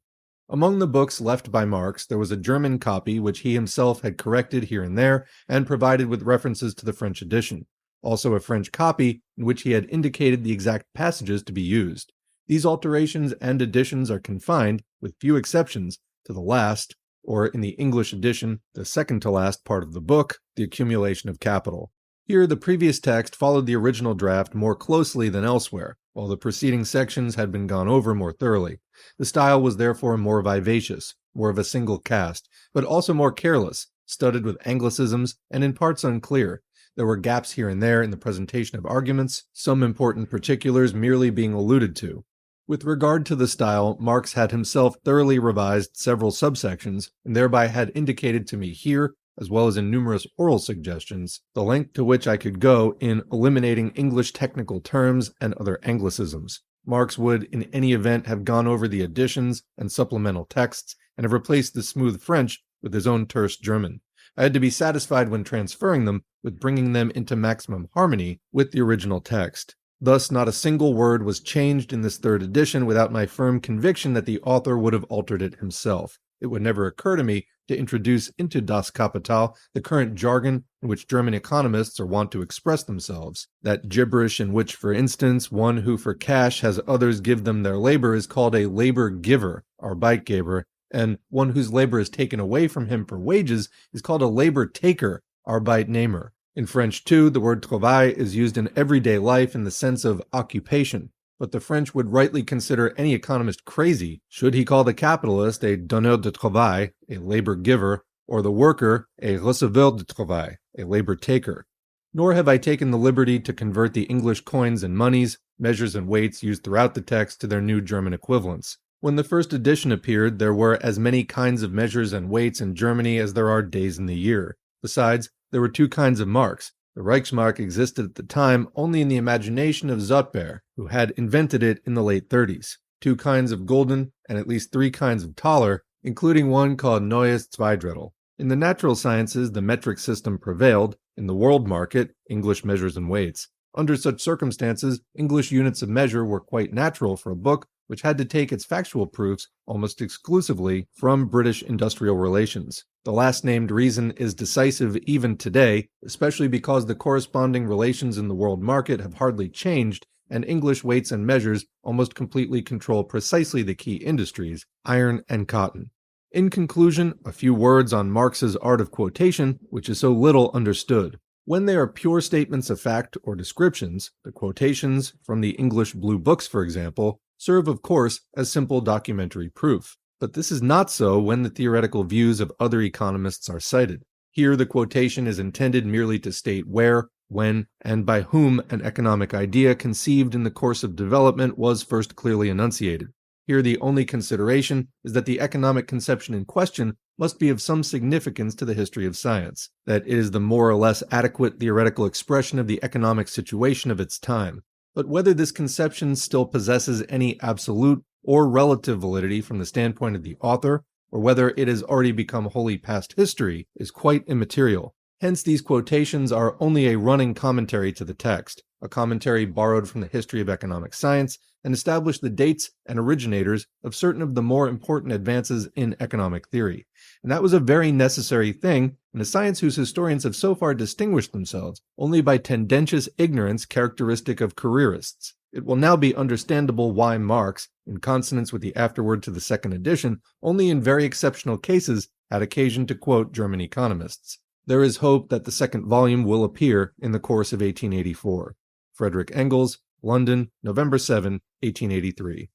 Among the books left by Marx, there was a German copy which he himself had corrected here and there and provided with references to the French edition. Also a French copy in which he had indicated the exact passages to be used. These alterations and additions are confined, with few exceptions, to the last, or in the English edition, the second to last part of the book, the accumulation of capital. Here the previous text followed the original draft more closely than elsewhere, while the preceding sections had been gone over more thoroughly. The style was therefore more vivacious, more of a single cast, but also more careless, studded with anglicisms and in parts unclear. There were gaps here and there in the presentation of arguments, some important particulars merely being alluded to. With regard to the style, Marx had himself thoroughly revised several subsections, and thereby had indicated to me here, as well as in numerous oral suggestions, the length to which I could go in eliminating English technical terms and other anglicisms. Marx would, in any event, have gone over the additions and supplemental texts, and have replaced the smooth French with his own terse German. I had to be satisfied when transferring them with bringing them into maximum harmony with the original text. Thus, not a single word was changed in this third edition without my firm conviction that the author would have altered it himself. It would never occur to me to introduce into Das Kapital the current jargon in which German economists are wont to express themselves. That gibberish in which, for instance, one who for cash has others give them their labor is called a labor giver, Arbeitgeber, and one whose labor is taken away from him for wages is called a labor taker, Arbeitnehmer. In French, too, the word travail is used in everyday life in the sense of occupation, but the French would rightly consider any economist crazy should he call the capitalist a donneur de travail, a labor giver, or the worker a receveur de travail, a labor taker. Nor have I taken the liberty to convert the English coins and monies, measures and weights used throughout the text to their new German equivalents. When the first edition appeared, there were as many kinds of measures and weights in Germany as there are days in the year. Besides, there were two kinds of marks. The Reichsmark existed at the time only in the imagination of Zottberg, who had invented it in the late 30s. Two kinds of gulden, and at least three kinds of thaler, including one called Neues Zweidrittel. In the natural sciences, the metric system prevailed. In the world market, English measures and weights. Under such circumstances, English units of measure were quite natural for a book which had to take its factual proofs almost exclusively from British industrial relations. The last named reason is decisive even today, especially because the corresponding relations in the world market have hardly changed, and English weights and measures almost completely control precisely the key industries, iron and cotton. In conclusion, a few words on Marx's art of quotation, which is so little understood. When they are pure statements of fact or descriptions, the quotations from the English Blue Books, for example, serve of course as simple documentary proof. But this is not so when the theoretical views of other economists are cited. Here the quotation is intended merely to state where, when, and by whom an economic idea conceived in the course of development was first clearly enunciated. Here the only consideration is that the economic conception in question must be of some significance to the history of science, that it is the more or less adequate theoretical expression of the economic situation of its time. But whether this conception still possesses any absolute or relative validity from the standpoint of the author, or whether it has already become wholly past history, is quite immaterial. Hence these quotations are only a running commentary to the text, a commentary borrowed from the history of economic science, and establish the dates and originators of certain of the more important advances in economic theory. And that was a very necessary thing in a science whose historians have so far distinguished themselves only by tendentious ignorance characteristic of careerists. It will now be understandable why Marx, in consonance with the afterword to the second edition, only in very exceptional cases had occasion to quote German economists. There is hope that the second volume will appear in the course of 1884. Frederick Engels, London, November 7, 1883.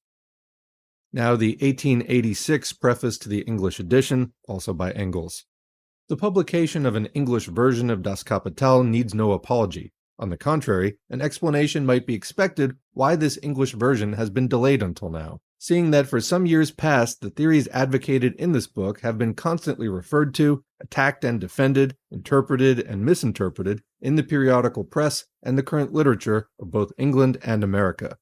Now the 1886 preface to the English edition, also by Engels. The publication of an English version of Das Kapital needs no apology. On the contrary, an explanation might be expected why this English version has been delayed until now, seeing that for some years past the theories advocated in this book have been constantly referred to, attacked and defended, interpreted and misinterpreted in the periodical press and the current literature of both England and America.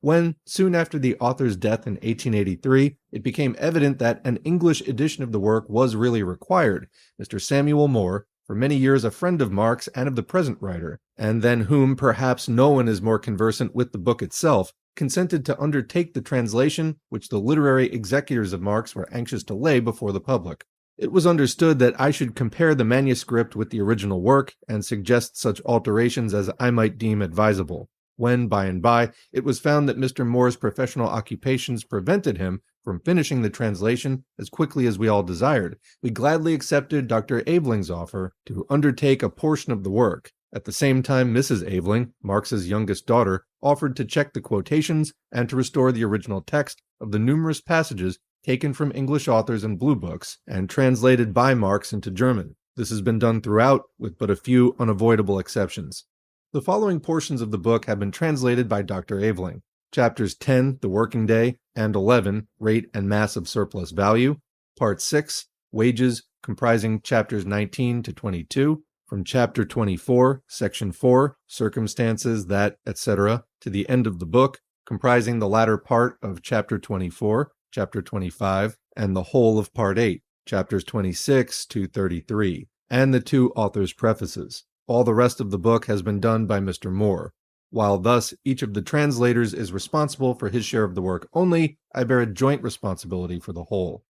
When, soon after the author's death in 1883, it became evident that an English edition of the work was really required, Mr. Samuel Moore, for many years a friend of Marx and of the present writer, and than whom perhaps no one is more conversant with the book itself, consented to undertake the translation which the literary executors of Marx were anxious to lay before the public. It was understood that I should compare the manuscript with the original work and suggest such alterations as I might deem advisable. When, by and by, it was found that Mr. Moore's professional occupations prevented him from finishing the translation as quickly as we all desired, we gladly accepted Dr. Aveling's offer to undertake a portion of the work. At the same time, Mrs. Aveling, Marx's youngest daughter, offered to check the quotations and to restore the original text of the numerous passages taken from English authors and blue books and translated by Marx into German. This has been done throughout, with but a few unavoidable exceptions. The following portions of the book have been translated by Dr. Aveling. Chapters 10, The Working Day, and 11, Rate and Mass of Surplus Value. Part 6, Wages, comprising chapters 19 to 22. From chapter 24, section 4, Circumstances that, etc., to the end of the book, comprising the latter part of chapter 24, chapter 25, and the whole of part 8, chapters 26 to 33, and the two authors' prefaces. All the rest of the book has been done by Mr. Moore. While thus each of the translators is responsible for his share of the work only, I bear a joint responsibility for the whole.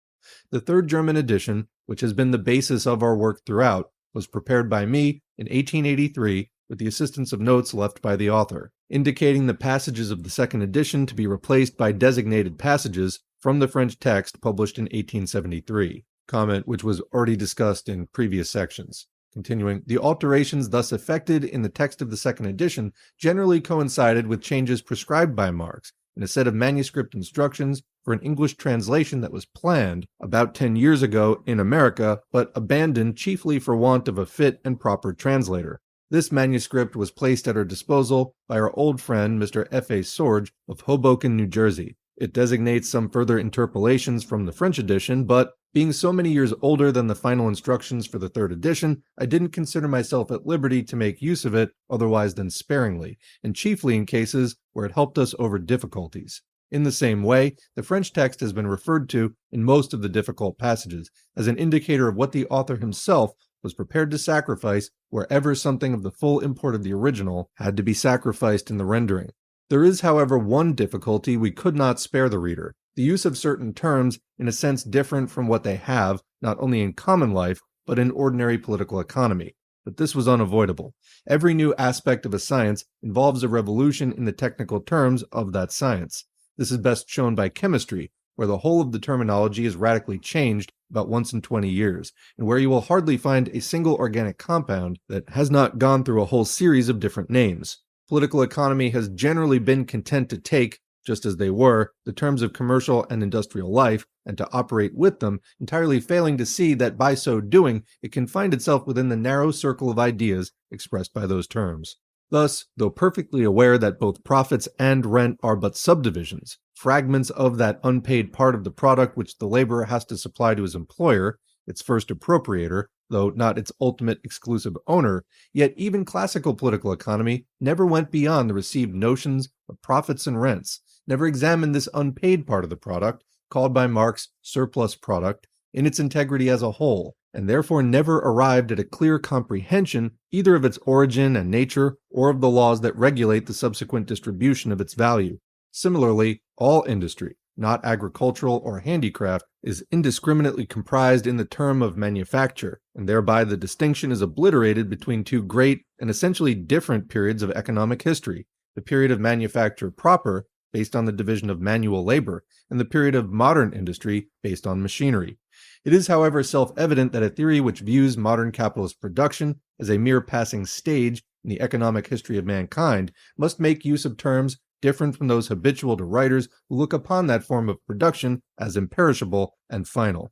The third German edition, which has been the basis of our work throughout, was prepared by me in 1883 with the assistance of notes left by the author, indicating the passages of the second edition to be replaced by designated passages from the French text published in 1873, comment which was already discussed in previous sections. Continuing, the alterations thus effected in the text of the second edition generally coincided with changes prescribed by Marx in a set of manuscript instructions for an English translation that was planned about 10 years ago in America, but abandoned chiefly for want of a fit and proper translator. This manuscript was placed at our disposal by our old friend Mr. F.A. Sorge of Hoboken, New Jersey. It designates some further interpolations from the French edition, but being so many years older than the final instructions for the third edition, I didn't consider myself at liberty to make use of it otherwise than sparingly, and chiefly in cases where it helped us over difficulties. In the same way, the French text has been referred to in most of the difficult passages as an indicator of what the author himself was prepared to sacrifice wherever something of the full import of the original had to be sacrificed in the rendering. There is, however, one difficulty we could not spare the reader: the use of certain terms in a sense different from what they have, not only in common life, but in ordinary political economy. But this was unavoidable. Every new aspect of a science involves a revolution in the technical terms of that science. This is best shown by chemistry, where the whole of the terminology is radically changed about once in 20 years, and where you will hardly find a single organic compound that has not gone through a whole series of different names. Political economy has generally been content to take, just as they were, the terms of commercial and industrial life, and to operate with them, entirely failing to see that by so doing, it can find itself within the narrow circle of ideas expressed by those terms. Thus, though perfectly aware that both profits and rent are but subdivisions, fragments of that unpaid part of the product which the laborer has to supply to his employer, its first appropriator, though not its ultimate exclusive owner, yet even classical political economy never went beyond the received notions of profits and rents, never examined this unpaid part of the product, called by Marx surplus product, in its integrity as a whole, and therefore never arrived at a clear comprehension either of its origin and nature or of the laws that regulate the subsequent distribution of its value. Similarly, all industry, not agricultural or handicraft, is indiscriminately comprised in the term of manufacture, and thereby the distinction is obliterated between two great and essentially different periods of economic history: the period of manufacture proper, based on the division of manual labor, and the period of modern industry, based on machinery. It is, however, self-evident that a theory which views modern capitalist production as a mere passing stage in the economic history of mankind must make use of terms different from those habitual to writers who look upon that form of production as imperishable and final.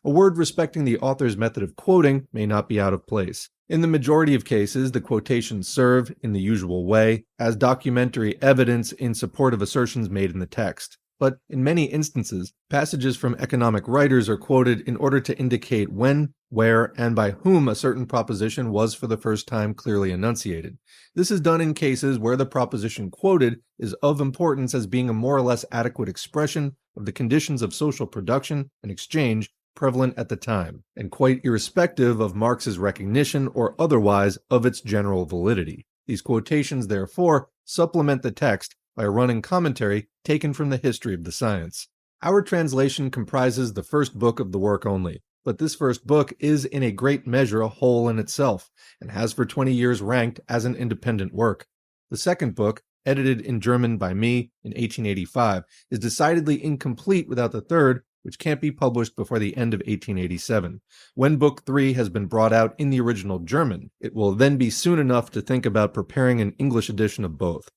A word respecting the author's method of quoting may not be out of place. In the majority of cases, the quotations serve, in the usual way, as documentary evidence in support of assertions made in the text. But in many instances, passages from economic writers are quoted in order to indicate when, where, and by whom a certain proposition was for the first time clearly enunciated. This is done in cases where the proposition quoted is of importance as being a more or less adequate expression of the conditions of social production and exchange prevalent at the time, and quite irrespective of Marx's recognition or otherwise of its general validity. These quotations, therefore, supplement the text by a running commentary taken from the history of the science. Our translation comprises the first book of the work only, but this first book is in a great measure a whole in itself, and has for 20 years ranked as an independent work. The second book, edited in German by me in 1885, is decidedly incomplete without the third, which can't be published before the end of 1887. When Book 3 has been brought out in the original German, it will then be soon enough to think about preparing an English edition of both.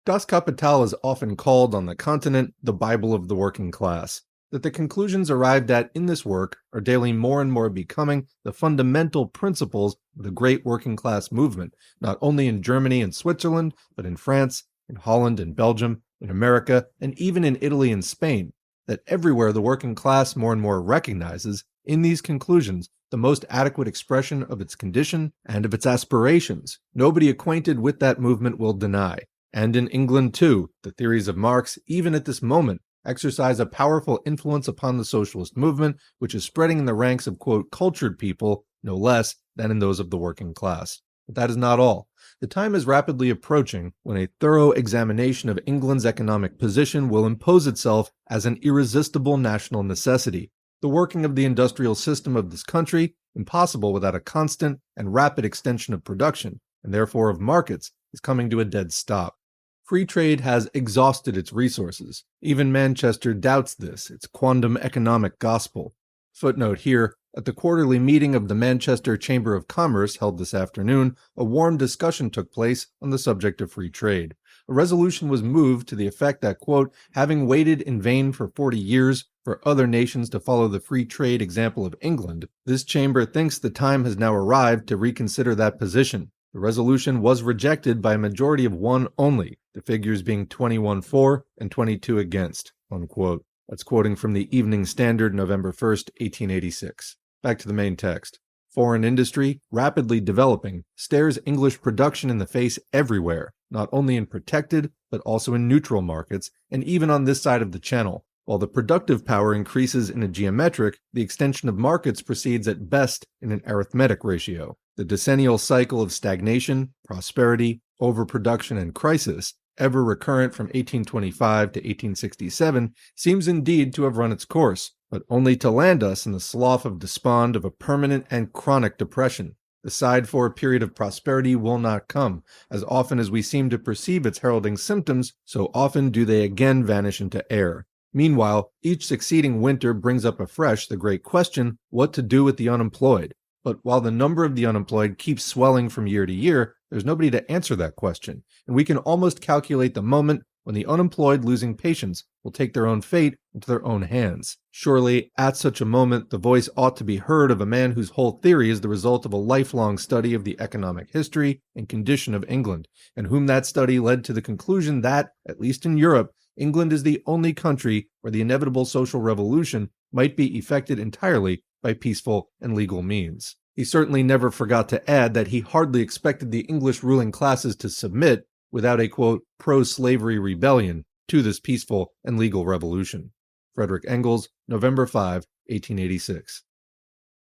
Das Kapital is often called on the continent the Bible of the working class. That the conclusions arrived at in this work are daily more and more becoming the fundamental principles of the great working class movement, not only in Germany and Switzerland, but in France, in Holland and Belgium, in America, and even in Italy and Spain. That everywhere the working class more and more recognizes, in these conclusions, the most adequate expression of its condition and of its aspirations. Nobody acquainted with that movement will deny. And in England, too, the theories of Marx, even at this moment, exercise a powerful influence upon the socialist movement, which is spreading in the ranks of, quote, cultured people, no less than in those of the working class. But that is not all. The time is rapidly approaching when a thorough examination of England's economic position will impose itself as an irresistible national necessity. The working of the industrial system of this country, impossible without a constant and rapid extension of production, and therefore of markets, is coming to a dead stop. Free trade has exhausted its resources. Even Manchester doubts this, its quondam economic gospel. Footnote here, at the quarterly meeting of the Manchester Chamber of Commerce held this afternoon, a warm discussion took place on the subject of free trade. A resolution was moved to the effect that, quote, having waited in vain for 40 years for other nations to follow the free trade example of England, this chamber thinks the time has now arrived to reconsider that position. The resolution was rejected by a majority of one only, the figures being 21 for and 22 against, unquote. That's quoting from the Evening Standard, November 1st, 1886. Back to the main text. Foreign industry, rapidly developing, stares English production in the face everywhere, not only in protected, but also in neutral markets, and even on this side of the Channel. While the productive power increases in a geometric, the extension of markets proceeds at best in an arithmetic ratio. The decennial cycle of stagnation, prosperity, overproduction, and crisis ever recurrent from 1825 to 1867, seems indeed to have run its course, but only to land us in the slough of despond of a permanent and chronic depression. The sighed for period of prosperity will not come. As often as we seem to perceive its heralding symptoms, so often do they again vanish into air. Meanwhile, each succeeding winter brings up afresh the great question, what to do with the unemployed. But while the number of the unemployed keeps swelling from year to year, there's nobody to answer that question, and we can almost calculate the moment when the unemployed, losing patience, will take their own fate into their own hands. Surely, at such a moment, the voice ought to be heard of a man whose whole theory is the result of a lifelong study of the economic history and condition of England, and whom that study led to the conclusion that, at least in Europe, England is the only country where the inevitable social revolution might be effected entirely by peaceful and legal means. He certainly never forgot to add that he hardly expected the English ruling classes to submit without a, quote, pro-slavery rebellion to this peaceful and legal revolution. Frederick Engels, November 5, 1886.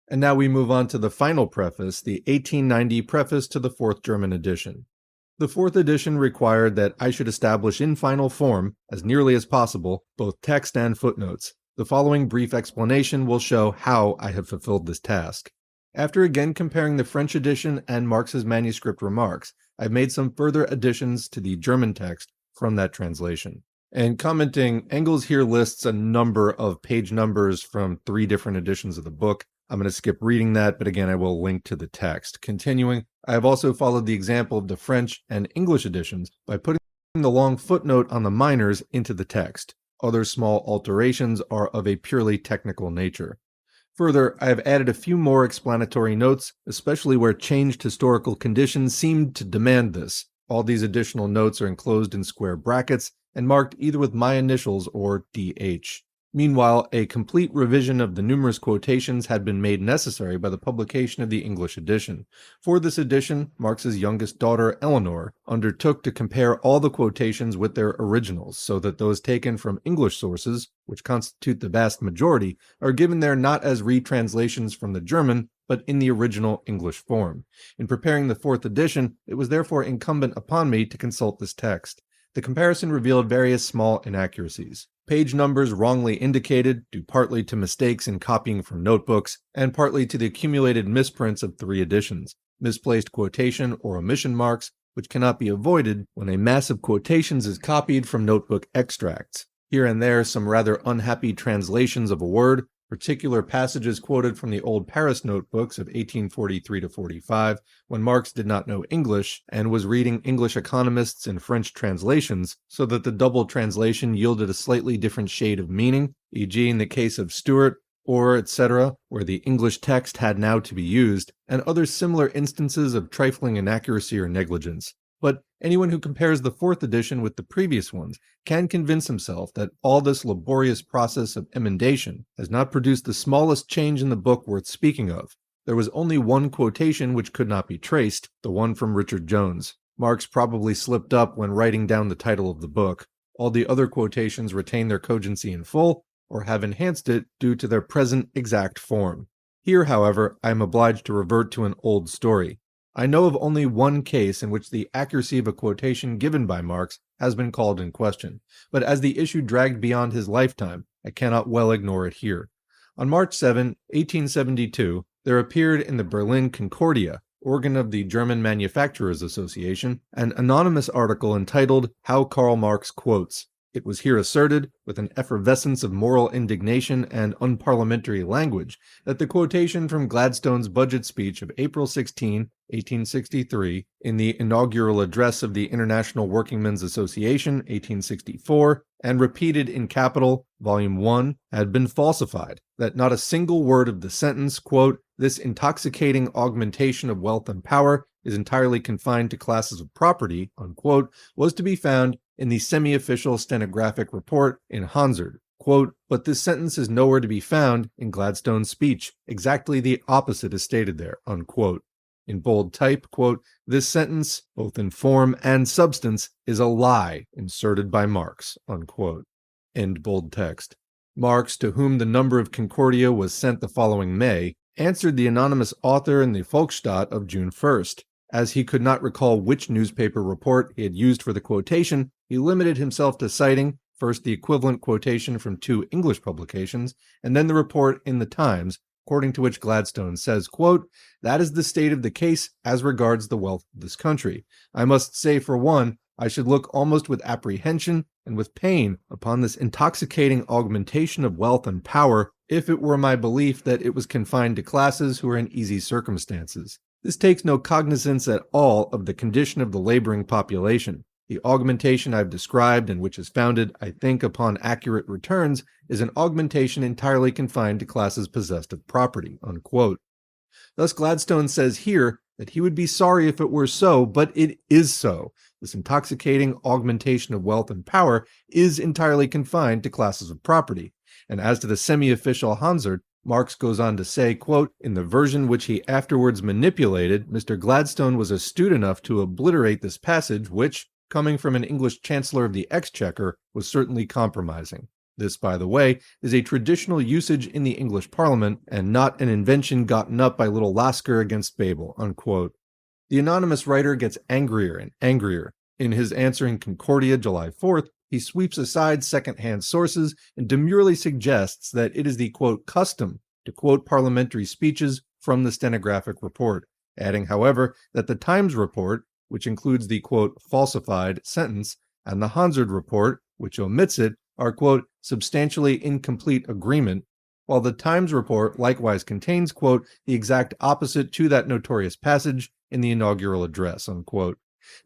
And now we move on to the final preface, the 1890 preface to the fourth German edition. The fourth edition required that I should establish in final form, as nearly as possible, both text and footnotes. The following brief explanation will show how I have fulfilled this task. After again comparing the French edition and Marx's manuscript remarks, I've made some further additions to the German text from that translation. And commenting, Engels here lists a number of page numbers from 3 different editions of the book. I'm going to skip reading that, but again, I will link to the text. Continuing, I have also followed the example of the French and English editions by putting the long footnote on the minors into the text. Other small alterations are of a purely technical nature. Further, I have added a few more explanatory notes, especially where changed historical conditions seemed to demand this. All these additional notes are enclosed in square brackets and marked either with my initials or DH. Meanwhile, a complete revision of the numerous quotations had been made necessary by the publication of the English edition. For this edition, Marx's youngest daughter, Eleanor, undertook to compare all the quotations with their originals, so that those taken from English sources, which constitute the vast majority, are given there not as retranslations from the German, but in the original English form. In preparing the fourth edition, it was therefore incumbent upon me to consult this text. The comparison revealed various small inaccuracies. Page numbers wrongly indicated, due partly to mistakes in copying from notebooks, and partly to the accumulated misprints of 3 editions. Misplaced quotation or omission marks, which cannot be avoided when a mass of quotations is copied from notebook extracts. Here and there, some rather unhappy translations of a word, particular passages quoted from the old Paris notebooks of 1843 to 45, when Marx did not know English and was reading English economists in French translations, so that the double translation yielded a slightly different shade of meaning, e.g. in the case of Stuart, or etc., where the English text had now to be used, and other similar instances of trifling inaccuracy or negligence. But anyone who compares the fourth edition with the previous ones can convince himself that all this laborious process of emendation has not produced the smallest change in the book worth speaking of. There was only one quotation which could not be traced, the one from Richard Jones. Marx probably slipped up when writing down the title of the book. All the other quotations retain their cogency in full, or have enhanced it due to their present exact form. Here, however, I am obliged to revert to an old story. I know of only one case in which the accuracy of a quotation given by Marx has been called in question, but as the issue dragged beyond his lifetime, I cannot well ignore it here. On March 7, 1872, there appeared in the Berlin Concordia, organ of the German Manufacturers Association, an anonymous article entitled How Karl Marx Quotes. It was here asserted, with an effervescence of moral indignation and unparliamentary language, that the quotation from Gladstone's budget speech of April 16, 1863, in the inaugural address of the International Workingmen's Association, 1864, and repeated in Kapital, Volume 1, had been falsified, that not a single word of the sentence, quote, "This intoxicating augmentation of wealth and power is entirely confined to classes of property," unquote, was to be found in the semi-official stenographic report in Hansard. Quote, "But this sentence is nowhere to be found in Gladstone's speech. Exactly the opposite is stated there," unquote. In bold type, quote, "This sentence, both in form and substance, is a lie inserted by Marx," unquote. End bold text. Marx, to whom the number of Concordia was sent the following May, answered the anonymous author in the Volksstadt of June 1st. As he could not recall which newspaper report he had used for the quotation, He limited himself to citing first the equivalent quotation from 2 English publications, and then the report in the Times, according to which Gladstone says, quote, "That is the state of the case as regards the wealth of this country. I must say, for one, I should look almost with apprehension and with pain upon this intoxicating augmentation of wealth and power, if it were my belief that it was confined to classes who are in easy circumstances. This takes no cognizance at all of the condition of the laboring population. The augmentation I've described, and which is founded, I think, upon accurate returns, is an augmentation entirely confined to classes possessed of property." Unquote. Thus Gladstone says here that he would be sorry if it were so, but it is so. This intoxicating augmentation of wealth and power is entirely confined to classes of property. And as to the semi-official Hansard, Marx goes on to say, quote, "In the version which he afterwards manipulated, Mr. Gladstone was astute enough to obliterate this passage, which, coming from an English Chancellor of the Exchequer, was certainly compromising. This, by the way, is a traditional usage in the English Parliament, and not an invention gotten up by little Lasker against Babel." Unquote. The anonymous writer gets angrier and angrier. In his answer in Concordia, July 4th, he sweeps aside second-hand sources and demurely suggests that it is the, quote, "custom to quote parliamentary speeches from the stenographic report," adding, however, that the Times report, which includes the, quote, "falsified" sentence, and the Hansard report, which omits it, are, quote, "substantially incomplete agreement," while the Times report likewise contains, quote, "the exact opposite to that notorious passage in the inaugural address," unquote.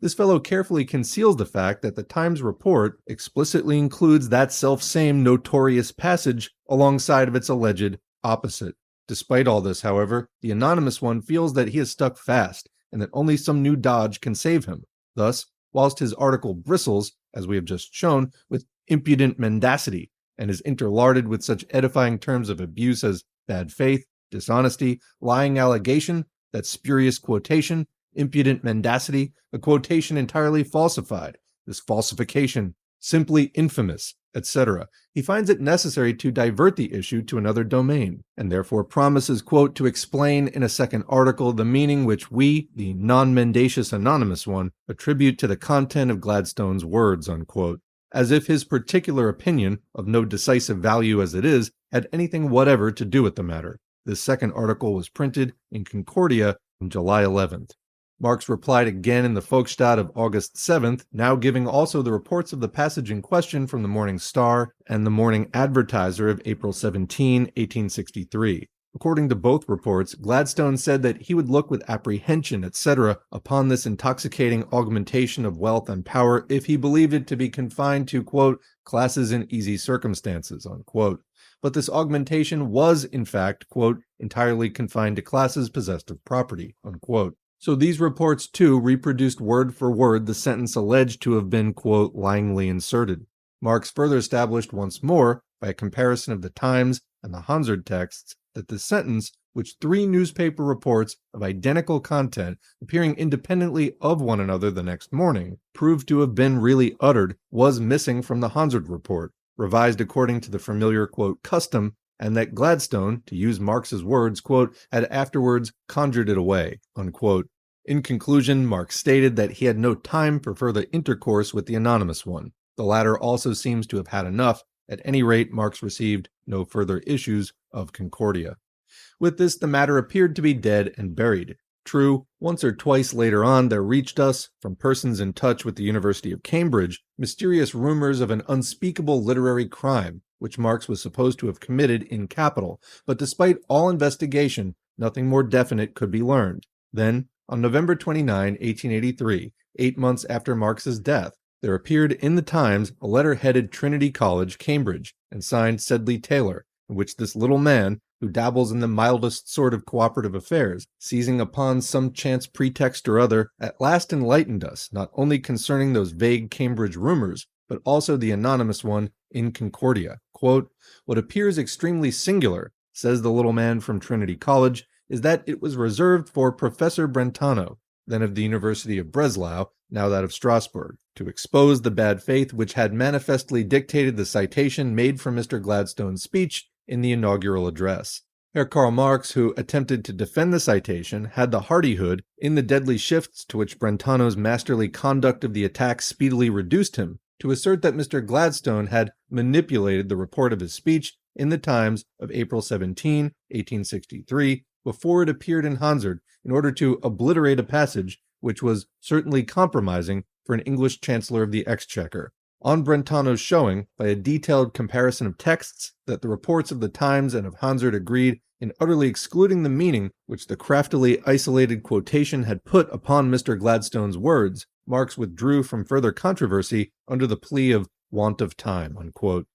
This fellow carefully conceals the fact that the Times report explicitly includes that self-same notorious passage alongside of its alleged opposite. Despite all this, however, the anonymous one feels that he has stuck fast, and that only some new dodge can save him. Thus, whilst his article bristles, as we have just shown, with impudent mendacity, and is interlarded with such edifying terms of abuse as bad faith, dishonesty, lying allegation, that spurious quotation, impudent mendacity, a quotation entirely falsified, this falsification, simply infamous, etc., he finds it necessary to divert the issue to another domain, and therefore promises, quote, "to explain in a second article the meaning which we, the non-mendacious anonymous one, attribute to the content of Gladstone's words," unquote, as if his particular opinion, of no decisive value as it is, had anything whatever to do with the matter. This second article was printed in Concordia on July 11th. Marx replied again in the Volksstadt of August 7th, now giving also the reports of the passage in question from the Morning Star and the Morning Advertiser of April 17, 1863. According to both reports, Gladstone said that he would look with apprehension, etc., upon this intoxicating augmentation of wealth and power if he believed it to be confined to, quote, "classes in easy circumstances," unquote. But this augmentation was, in fact, quote, "entirely confined to classes possessed of property," unquote. So these reports, too, reproduced word for word the sentence alleged to have been, quote, "lyingly inserted." Marx further established once more, by a comparison of the Times and the Hansard texts, that the sentence, which 3 newspaper reports of identical content, appearing independently of one another the next morning, proved to have been really uttered, was missing from the Hansard report, revised according to the familiar, quote, "custom," and that Gladstone, to use Marx's words, quote, "had afterwards conjured it away," unquote. In conclusion, Marx stated that he had no time for further intercourse with the anonymous one. The latter also seems to have had enough. At any rate, Marx received no further issues of Concordia. With this, the matter appeared to be dead and buried. True, once or twice later on there reached us, from persons in touch with the University of Cambridge, mysterious rumors of an unspeakable literary crime, which Marx was supposed to have committed in Kapital, but despite all investigation, nothing more definite could be learned. Then, on November 29, 1883, 8 months after Marx's death, there appeared in the Times a letter headed Trinity College, Cambridge, and signed Sedley Taylor, in which this little man, who dabbles in the mildest sort of cooperative affairs, seizing upon some chance pretext or other, at last enlightened us, not only concerning those vague Cambridge rumors, but also the anonymous one in Concordia. Quote, "What appears extremely singular," says the little man from Trinity College, "is that it was reserved for Professor Brentano, then of the University of Breslau, now that of Strasbourg, to expose the bad faith which had manifestly dictated the citation made from Mr. Gladstone's speech in the inaugural address. Herr Karl Marx, who attempted to defend the citation, had the hardihood, in the deadly shifts to which Brentano's masterly conduct of the attack speedily reduced him, to assert that Mr. Gladstone had manipulated the report of his speech in the Times of April 17, 1863, before it appeared in Hansard, in order to obliterate a passage which was certainly compromising for an English Chancellor of the Exchequer. On Brentano's showing, by a detailed comparison of texts, that the reports of the Times and of Hansard agreed in utterly excluding the meaning which the craftily isolated quotation had put upon Mr. Gladstone's words, Marx withdrew from further controversy under the plea of want of time, unquote.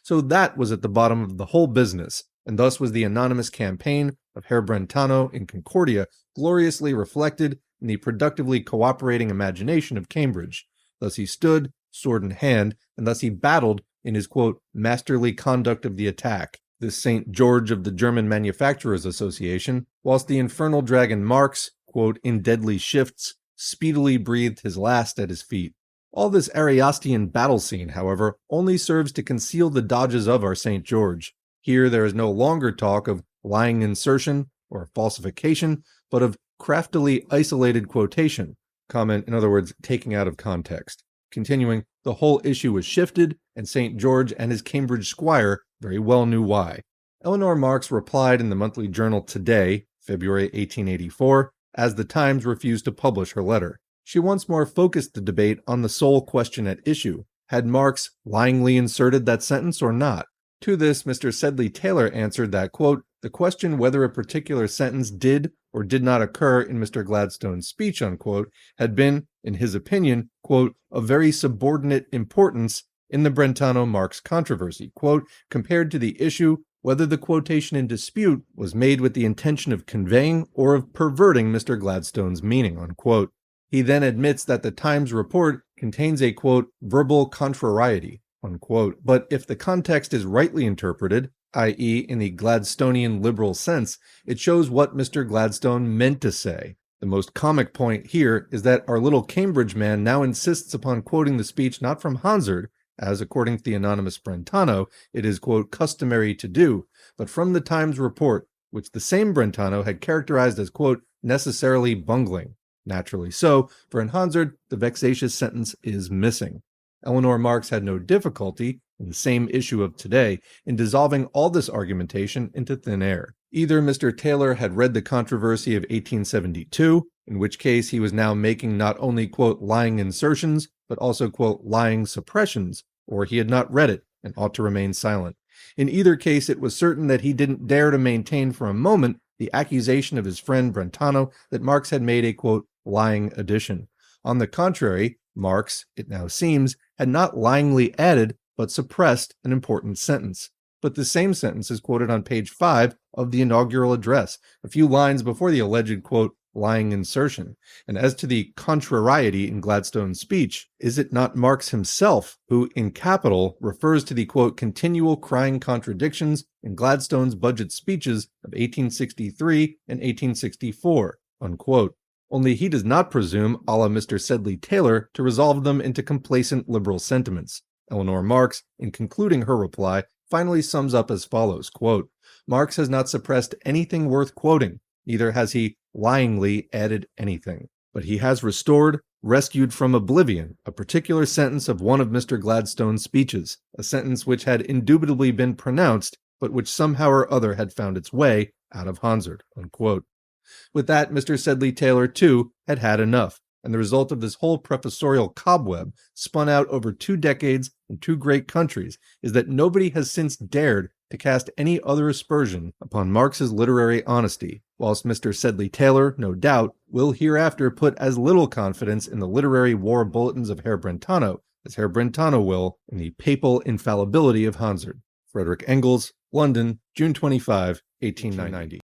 So that was at the bottom of the whole business, and thus was the anonymous campaign of Herr Brentano in Concordia gloriously reflected in the productively cooperating imagination of Cambridge. Thus he stood, sword in hand, and thus he battled in his, quote, masterly conduct of the attack, this St. George of the German Manufacturers Association, whilst the infernal dragon Marx, quote, in deadly shifts, speedily breathed his last at his feet. All this Ariostian battle scene, however, only serves to conceal the dodges of our St. George. Here there is no longer talk of lying insertion or falsification, but of craftily isolated quotation, comment, in other words, taking out of context. Continuing, the whole issue was shifted, and St. George and his Cambridge squire very well knew why. Eleanor Marx replied in the monthly journal Today, February 1884, as the Times refused to publish her letter. She once more focused the debate on the sole question at issue. Had Marx lyingly inserted that sentence or not? To this, Mr. Sedley Taylor answered that, quote, the question whether a particular sentence did or did not occur in Mr. Gladstone's speech, unquote, had been, in his opinion, quote, of very subordinate importance in the Brentano-Marx controversy, quote, compared to the issue whether the quotation in dispute was made with the intention of conveying or of perverting Mr. Gladstone's meaning, unquote. He then admits that the Times report contains a, quote, verbal contrariety, unquote. But if the context is rightly interpreted, i.e. in the Gladstonian liberal sense, it shows what Mr. Gladstone meant to say. The most comic point here is that our little Cambridge man now insists upon quoting the speech not from Hansard, as according to the anonymous Brentano, it is, quote, customary to do, but from the Times report, which the same Brentano had characterized as, quote, necessarily bungling. Naturally so, for in Hansard, the vexatious sentence is missing. Eleanor Marx had no difficulty, in the same issue of Today, in dissolving all this argumentation into thin air. Either Mr. Taylor had read the controversy of 1872, in which case he was now making not only, quote, lying insertions, but also, quote, lying suppressions, or he had not read it and ought to remain silent. In either case, it was certain that he didn't dare to maintain for a moment the accusation of his friend Brentano that Marx had made a, quote, lying addition. On the contrary, Marx, it now seems, had not lyingly added, but suppressed an important sentence. But the same sentence is quoted on page 5 of the inaugural address, a few lines before the alleged, quote, lying insertion. And as to the contrariety in Gladstone's speech, is it not Marx himself who, in Kapital, refers to the, quote, continual crying contradictions in Gladstone's budget speeches of 1863 and 1864, unquote. Only he does not presume, a la Mr. Sedley Taylor, to resolve them into complacent liberal sentiments. Eleanor Marx, in concluding her reply, finally sums up as follows, quote, Marx has not suppressed anything worth quoting, neither has he lyingly added anything. But he has restored, rescued from oblivion, a particular sentence of one of Mr. Gladstone's speeches, a sentence which had indubitably been pronounced, but which somehow or other had found its way out of Hansard, unquote. With that, Mr. Sedley Taylor, too, had had enough, and the result of this whole professorial cobweb, spun out over 2 decades in 2 great countries, is that nobody has since dared to cast any other aspersion upon Marx's literary honesty, whilst Mr. Sedley Taylor, no doubt, will hereafter put as little confidence in the literary war bulletins of Herr Brentano as Herr Brentano will in the papal infallibility of Hansard. Frederick Engels, London, June 25, 1890.